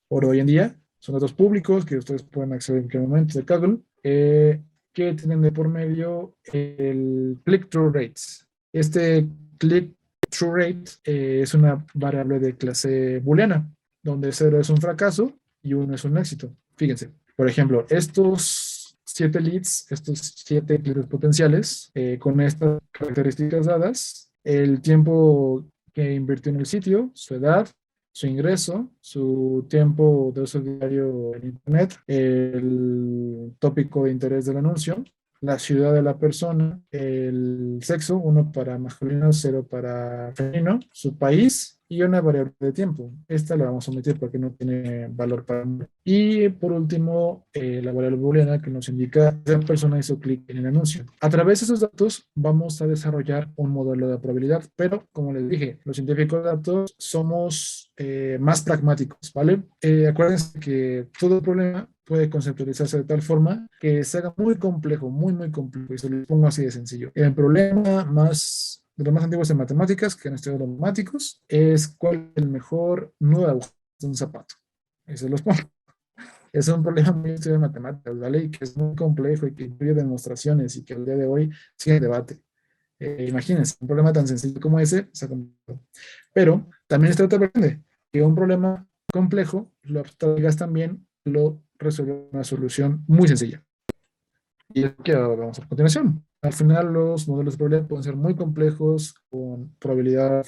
por hoy en día son datos públicos que ustedes pueden acceder en cualquier momento de Kaggle, que tienen de por medio el click-through rates. Este click-through rate es una variable de clase booleana, donde 0 es un fracaso y 1 es un éxito. Fíjense, por ejemplo, estos 7 leads, estos 7 clientes potenciales, con estas características dadas, el tiempo que invirtió en el sitio, su edad, su ingreso, su tiempo de uso diario en Internet, el tópico de interés del anuncio, la ciudad de la persona, el sexo, 1 para masculino, 0 para femenino, su país y una variable de tiempo. Esta la vamos a omitir porque no tiene valor para mí. Y por último, la variable booleana que nos indica si la persona hizo clic en el anuncio. A través de esos datos vamos a desarrollar un modelo de probabilidad, pero como les dije, los científicos de datos somos más pragmáticos, ¿vale? Acuérdense que todo problema puede conceptualizarse de tal forma que se haga muy complejo, muy complejo, y se lo pongo así de sencillo. El problema más de los más antiguos en matemáticas, que han estudiado los matemáticos, es cuál es el mejor nudo de aguja de un zapato. Eso los pongo. Es un problema muy estudiado en matemáticas, ¿vale? Y que es muy complejo y que incluye demostraciones y que al día de hoy sigue en debate. Imagínense, un problema tan sencillo como ese, se ha complicado. Pero también está otra parte, que un problema complejo lo abstraigas también, lo resuelve una solución muy sencilla. Y es lo que vamos a ver a continuación. Al final, los modelos de probabilidad pueden ser muy complejos, con probabilidad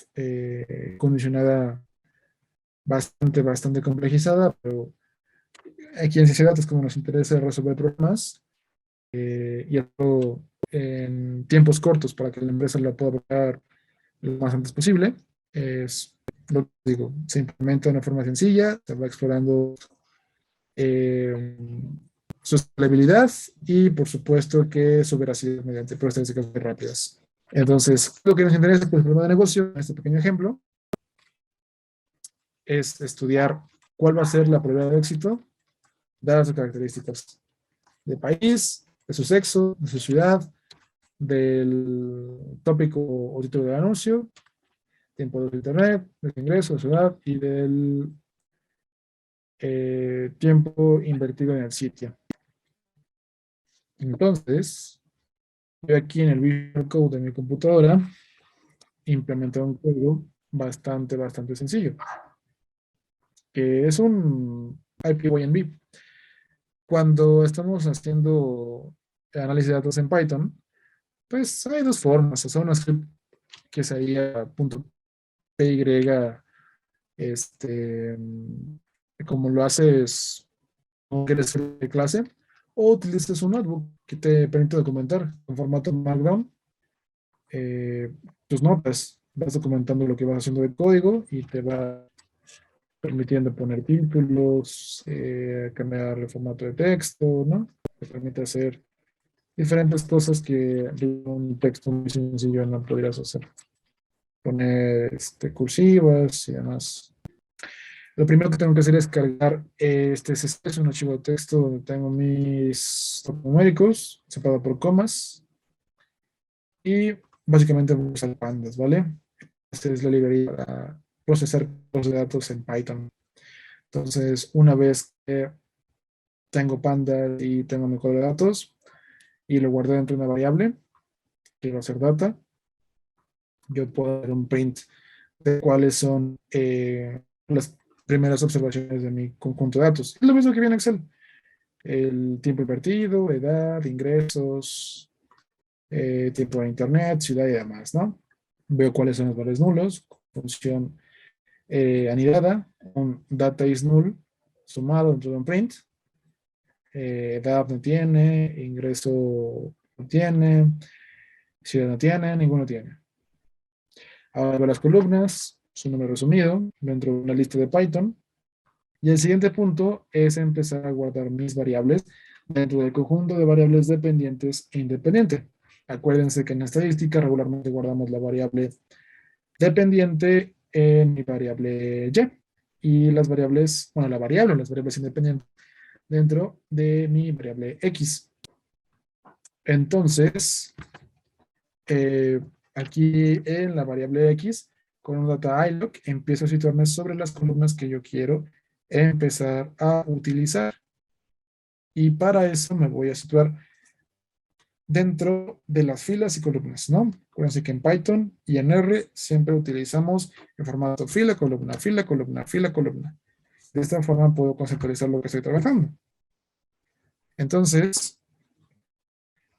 condicionada bastante complejizada, pero aquí en ciencia de datos, como nos interesa resolver problemas y hacerlo en tiempos cortos para que la empresa la pueda lograr lo más antes posible, es lo que digo, se implementa de una forma sencilla, se va explorando eh, su escalabilidad y por supuesto que su veracidad mediante pruebas estadísticas muy rápidas. Entonces, lo que nos interesa con el problema de negocio, en este pequeño ejemplo, es estudiar cuál va a ser la probabilidad de éxito dadas sus características de país, de su sexo, de su ciudad, del tópico o título del anuncio, tiempo de internet, del ingreso, de su edad y del tiempo invertido en el sitio. Entonces, yo aquí en el Visual Code de mi computadora implementé un código bastante sencillo, que es un IPYNB. Cuando estamos haciendo análisis de datos en Python, pues hay dos formas. O sea, un script que sería .py, este, como lo haces con de clase, o utilizas un notebook que te permite documentar en formato Markdown tus notas. Vas documentando lo que vas haciendo de código y te va permitiendo poner títulos, cambiar el formato de texto, ¿no? Te permite hacer diferentes cosas que un texto muy sencillo no podrías hacer. Poner cursivas y demás. Lo primero que tengo que hacer es cargar es un archivo de texto donde tengo mis numéricos separado por comas y básicamente voy a usar pandas, ¿vale? Esta es la librería para procesar los datos en Python. Entonces, una vez que tengo pandas y tengo mi código de datos y lo guardé dentro de una variable que va a ser data, yo puedo hacer un print de cuáles son las primeras observaciones de mi conjunto de datos. Es lo mismo que viene en Excel. El tiempo invertido, edad, ingresos, tiempo de internet, ciudad y demás, ¿no? Veo cuáles son los valores nulos, función anidada, un data is null sumado dentro de un print, edad no tiene, ingreso no tiene, ciudad no tiene, ninguno tiene. Ahora veo las columnas, su número resumido, dentro de una lista de Python. Y el siguiente punto es empezar a guardar mis variables dentro del conjunto de variables dependientes e independiente. Acuérdense que en estadística regularmente guardamos la variable dependiente en mi variable y las variables, bueno, la variable, las variables independientes dentro de mi variable x. Entonces, aquí en la variable x, con un data iloc, empiezo a situarme sobre las columnas que yo quiero empezar a utilizar. Y para eso me voy a situar dentro de las filas y columnas, ¿no? Acuérdense que en Python y en R siempre utilizamos el formato fila, columna, fila, columna, fila, columna. De esta forma puedo conceptualizar lo que estoy trabajando. Entonces,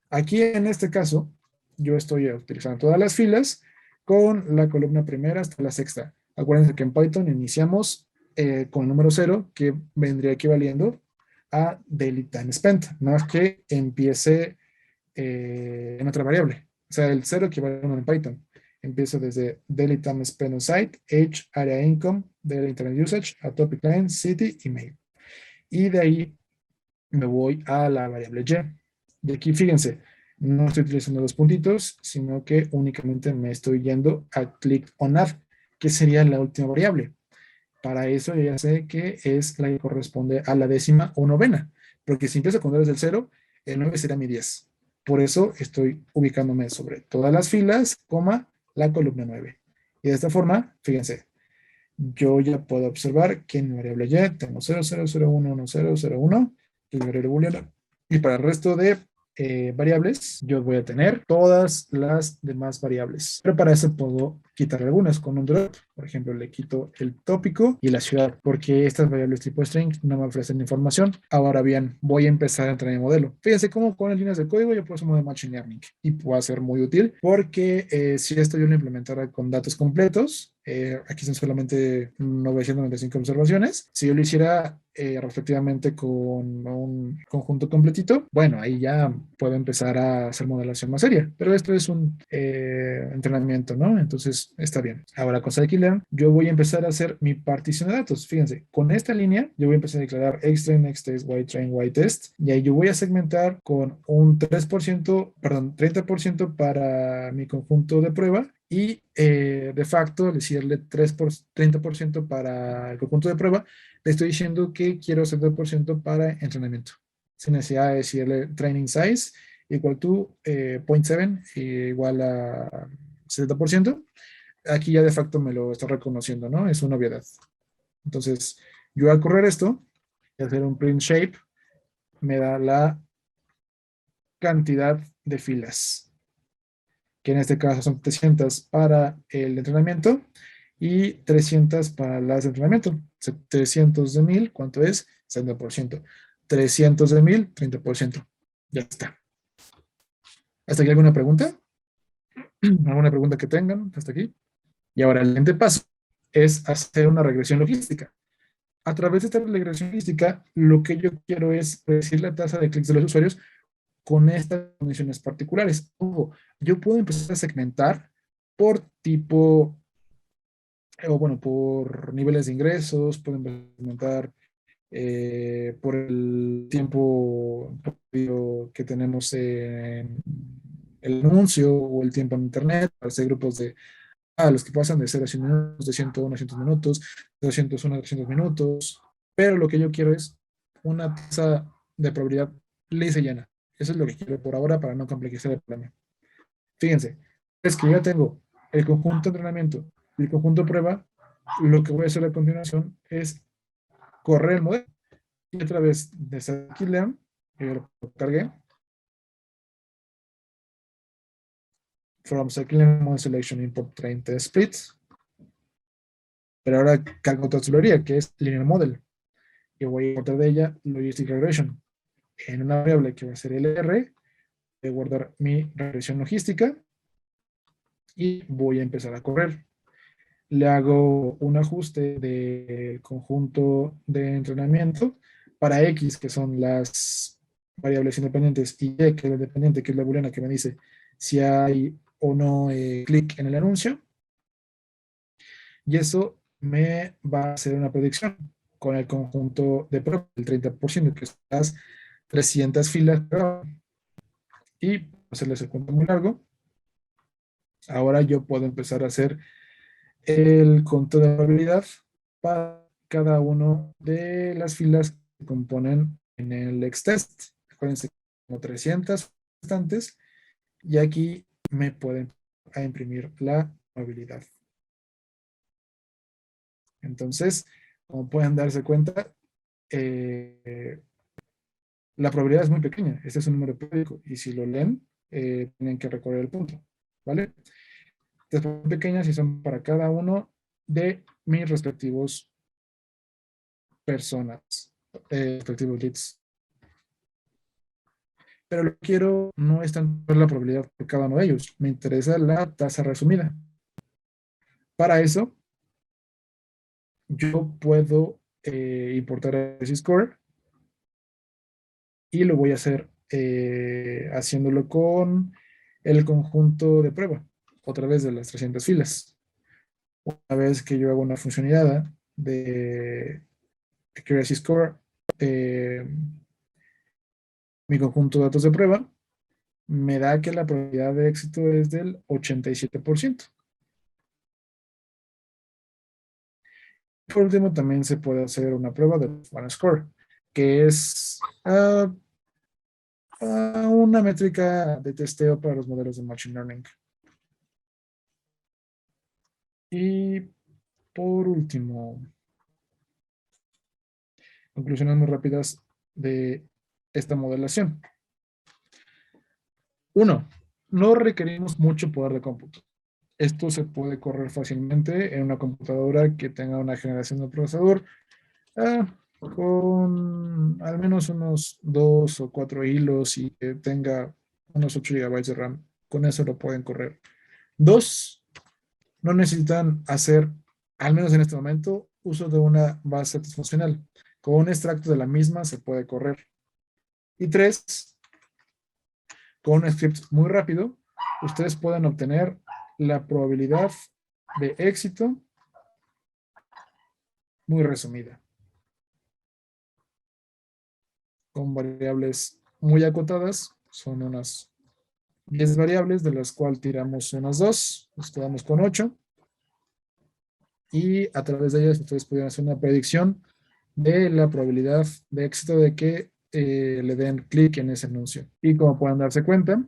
aquí en este caso, yo estoy utilizando todas las filas con la columna primera hasta la sexta. Acuérdense que en Python iniciamos con el número 0, que vendría equivaliendo a daily time spent, no es que empiece en otra variable. O sea, el 0 equivale a 1 en Python. Empiezo desde daily time spent on site, age, area income, daily internet usage, a topic line, city, email. Y de ahí me voy a la variable y. Y aquí fíjense, no estoy utilizando los puntitos, sino que únicamente me estoy yendo a click on add, que sería la última variable. Para eso yo ya sé que es la que corresponde a la décima o novena, porque si empiezo con desde el 0, el 9 será mi 10. Por eso estoy ubicándome sobre todas las filas, coma, la columna 9. Y de esta forma, fíjense, yo ya puedo observar que en mi variable y tengo 0, 0, 0, 1, 1, 0, 0, 1, y variable booleana. Y para el resto de variables, yo voy a tener todas las demás variables. Pero para eso puedo quitar algunas con un drop. Por ejemplo, le quito el tópico y la ciudad, porque estas variables tipo string no me ofrecen información. Ahora bien, voy a empezar a entrenar mi modelo. Fíjense cómo con las líneas de código yo puedo hacer un modelo de Machine Learning y puede ser muy útil porque si esto yo lo implementara con datos completos, aquí son solamente 995 observaciones. Si yo lo hiciera respectivamente con un conjunto completito, bueno, ahí ya puedo empezar a hacer modelación más seria. Pero esto es un entrenamiento, ¿no? Entonces está bien. Ahora con scikit-learn, yo voy a empezar a hacer mi partición de datos. Fíjense, con esta línea, yo voy a empezar a declarar xtrain, xtest, ytrain, ytest, y ahí yo voy a segmentar con un 3%, perdón, 30% para mi conjunto de prueba y de facto decirle 30% para el conjunto de prueba, le estoy diciendo que quiero 70% para entrenamiento, sin necesidad de decirle training size igual to 0.7 igual a 70%. Aquí ya de facto me lo está reconociendo, ¿no? Es una obviedad. Entonces, yo al correr esto y hacer un print shape, me da la cantidad de filas, que en este caso son 300 para el entrenamiento y 300 para las de entrenamiento. 300 de 1000, ¿cuánto es? 70%. 300 de 1000, 30%. Ya está. ¿Hasta aquí alguna pregunta? ¿Alguna pregunta que tengan hasta aquí? Y ahora el siguiente paso es hacer una regresión logística. A través de esta regresión logística, lo que yo quiero es predecir la tasa de clics de los usuarios con estas condiciones particulares. Ojo, yo puedo empezar a segmentar por tipo, o bueno, por niveles de ingresos, puedo segmentar por el tiempo que tenemos en el anuncio o el tiempo en internet, para hacer grupos de los que pasan de 0 a 100 minutos, de 101 a 200 minutos, de 201 a 300 minutos, pero lo que yo quiero es una tasa de probabilidad lisa y llana. Eso es lo que quiero por ahora para no complejizar el problema. Fíjense, es que ya tengo el conjunto de entrenamiento y el conjunto de prueba. Lo que voy a hacer a continuación es correr el modelo y a través de scikit-learn, yo lo cargué, from scikit-learn model selection import train test splits, pero ahora cargo otra librería que es linear model. Yo voy a importar de ella logistic regression en una variable que va a ser LR, voy a guardar mi regresión logística y voy a empezar a correr. le hago un ajuste de conjunto de entrenamiento para X, que son las variables independientes, y Y, que es la dependiente, que es la booleana que me dice si hay o no clic en el anuncio, y eso me va a hacer una predicción con el conjunto de prueba, el 30%, que son las 300 filas, y hacerles el cuento muy largo. Ahora yo puedo empezar a hacer el conto de probabilidad para cada una de las filas que componen en el X-test. Acuérdense, como 300 constantes, y aquí me pueden a imprimir la probabilidad. Entonces, como pueden darse cuenta, eh, la probabilidad es muy pequeña. Este es un número periódico, y si lo leen, tienen que recorrer el punto, ¿vale? Estas son pequeñas y son para cada uno de mis respectivos personas, respectivos leads. Pero lo que quiero no es tanto la probabilidad por cada uno de ellos, me interesa la tasa resumida. Para eso, yo puedo importar ese score, y lo voy a hacer haciéndolo con el conjunto de prueba, otra vez de las 300 filas. Una vez que yo hago una funcionalidad de accuracy score, eh, mi conjunto de datos de prueba me da que la probabilidad de éxito es del 87%. Por último, también se puede hacer una prueba de One Score, que es una métrica de testeo para los modelos de Machine Learning. Y por último, conclusiones muy rápidas de esta modelación. Uno, no requerimos mucho poder de cómputo. Esto se puede correr fácilmente en una computadora que tenga una generación de procesador con al menos unos 2 o 4 hilos, y que tenga unos 8 GB de RAM. Con eso lo pueden correr. Dos, no necesitan hacer, al menos en este momento, uso de una base funcional. Con un extracto de la misma se puede correr. Y tres, con un script muy rápido, ustedes pueden obtener la probabilidad de éxito muy resumida, con variables muy acotadas. Son unas 10 variables, de las cuales tiramos unas 2, nos quedamos con 8, y a través de ellas ustedes pueden hacer una predicción de la probabilidad de éxito de que le den clic en ese anuncio. Y como pueden darse cuenta,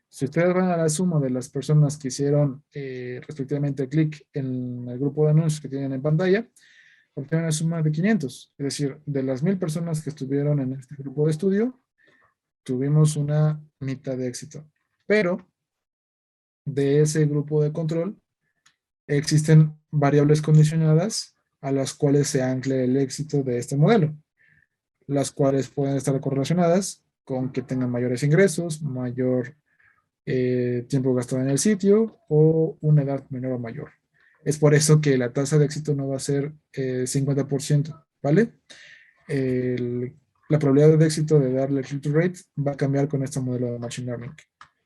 si ustedes van a la suma de las personas que hicieron respectivamente clic en el grupo de anuncios que tienen en pantalla, obtienen una suma de 500. Es decir, de las 1000 personas que estuvieron en este grupo de estudio, tuvimos una mitad de éxito. Pero de ese grupo de control existen variables condicionadas a las cuales se ancle el éxito de este modelo, las cuales pueden estar correlacionadas con que tengan mayores ingresos, mayor tiempo gastado en el sitio, o una edad menor o mayor. Es por eso que la tasa de éxito no va a ser 50%, ¿vale? El, la probabilidad de éxito de darle el filter rate va a cambiar con este modelo de Machine Learning.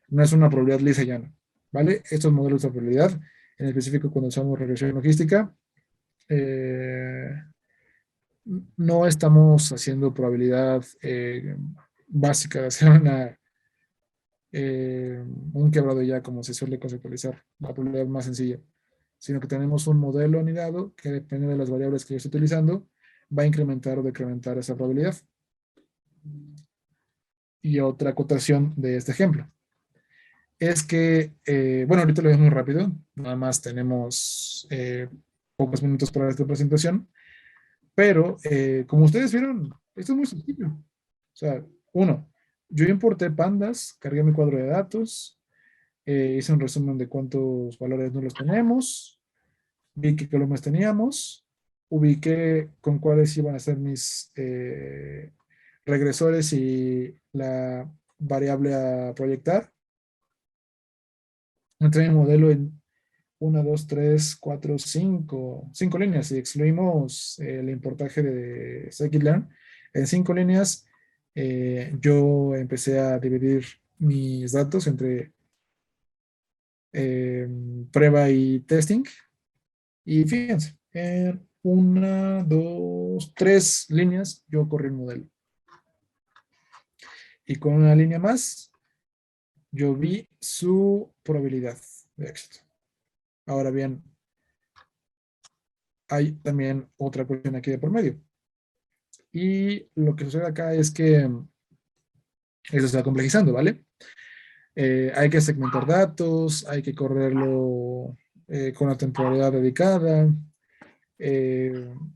No es una probabilidad lisa y llana, ¿vale? Estos modelos de probabilidad, en específico cuando usamos regresión logística, eh, no estamos haciendo probabilidad básica de hacer un quebrado ya, como se suele conceptualizar, la probabilidad más sencilla, sino que tenemos un modelo anidado que, depende de las variables que yo estoy utilizando, va a incrementar o decrementar esa probabilidad. Y otra acotación de este ejemplo es que, bueno, ahorita lo vemos muy rápido, nada más tenemos pocos minutos para esta presentación, pero como ustedes vieron, esto es muy sencillo. O sea, uno, yo importé pandas, cargué mi cuadro de datos, hice un resumen de cuántos valores no los tenemos, vi qué columnas teníamos, ubiqué con cuáles iban a ser mis regresores y la variable a proyectar. Entré en el modelo en Una, dos, tres, cuatro, cinco líneas. Si excluimos el importaje de scikit-learn, en 5 líneas yo empecé a dividir mis datos entre eh, prueba y testing. Y fíjense, en una, dos, 3 líneas yo corrí el modelo. Y con una línea más, yo vi su probabilidad de éxito. Ahora bien, hay también otra cuestión aquí de por medio. Y lo que sucede acá es que eso se va complejizando, ¿vale? Hay que segmentar datos, hay que correrlo con la temporalidad dedicada.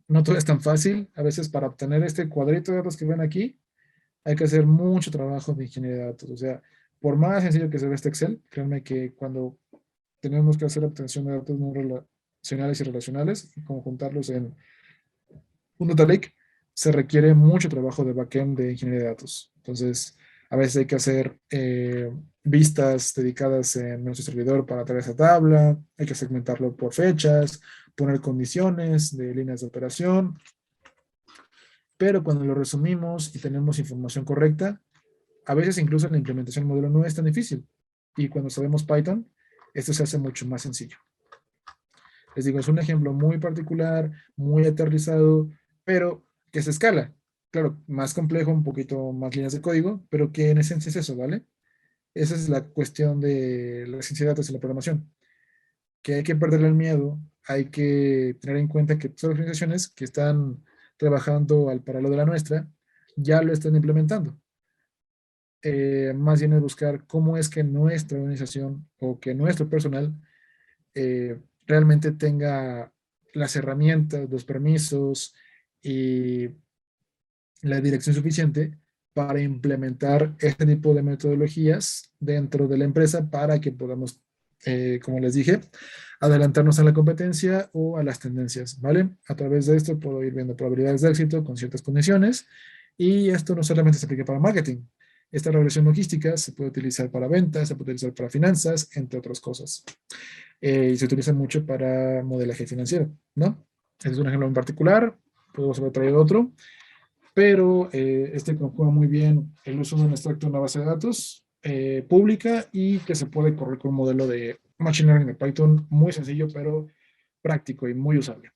No todo es tan fácil. A veces para obtener este cuadrito de datos que ven aquí, hay que hacer mucho trabajo de ingeniería de datos. O sea, por más sencillo que se ve este Excel, créanme que cuando tenemos que hacer obtención de datos no relacionales y relacionales, y conjuntarlos en un data lake, se requiere mucho trabajo de backend de ingeniería de datos. Entonces, a veces hay que hacer vistas dedicadas en nuestro servidor para traer esa tabla, hay que segmentarlo por fechas, poner condiciones de líneas de operación, pero cuando lo resumimos y tenemos información correcta, a veces incluso la implementación del modelo no es tan difícil. Y cuando sabemos Python, esto se hace mucho más sencillo. Les digo, es un ejemplo muy particular, muy aterrizado, pero que se escala. Claro, más complejo, un poquito más líneas de código, pero que en esencia es eso, ¿vale? Esa es la cuestión de la ciencia de datos y la programación, que hay que perderle el miedo, hay que tener en cuenta que todas las organizaciones que están trabajando al paralelo de la nuestra ya lo están implementando. Más bien es buscar cómo es que nuestra organización o que nuestro personal realmente tenga las herramientas, los permisos y la dirección suficiente para implementar este tipo de metodologías dentro de la empresa para que podamos, como les dije, adelantarnos a la competencia o a las tendencias, ¿vale? A través de esto puedo ir viendo probabilidades de éxito con ciertas condiciones y esto no solamente se aplica para marketing. Esta regresión logística se puede utilizar para ventas, se puede utilizar para finanzas, entre otras cosas. Y se utiliza mucho para modelaje financiero, ¿no? Este es un ejemplo en particular, podemos haber traído otro, pero este conjuga muy bien el uso de un extracto de una base de datos pública y que se puede correr con un modelo de Machine Learning de Python muy sencillo, pero práctico y muy usable.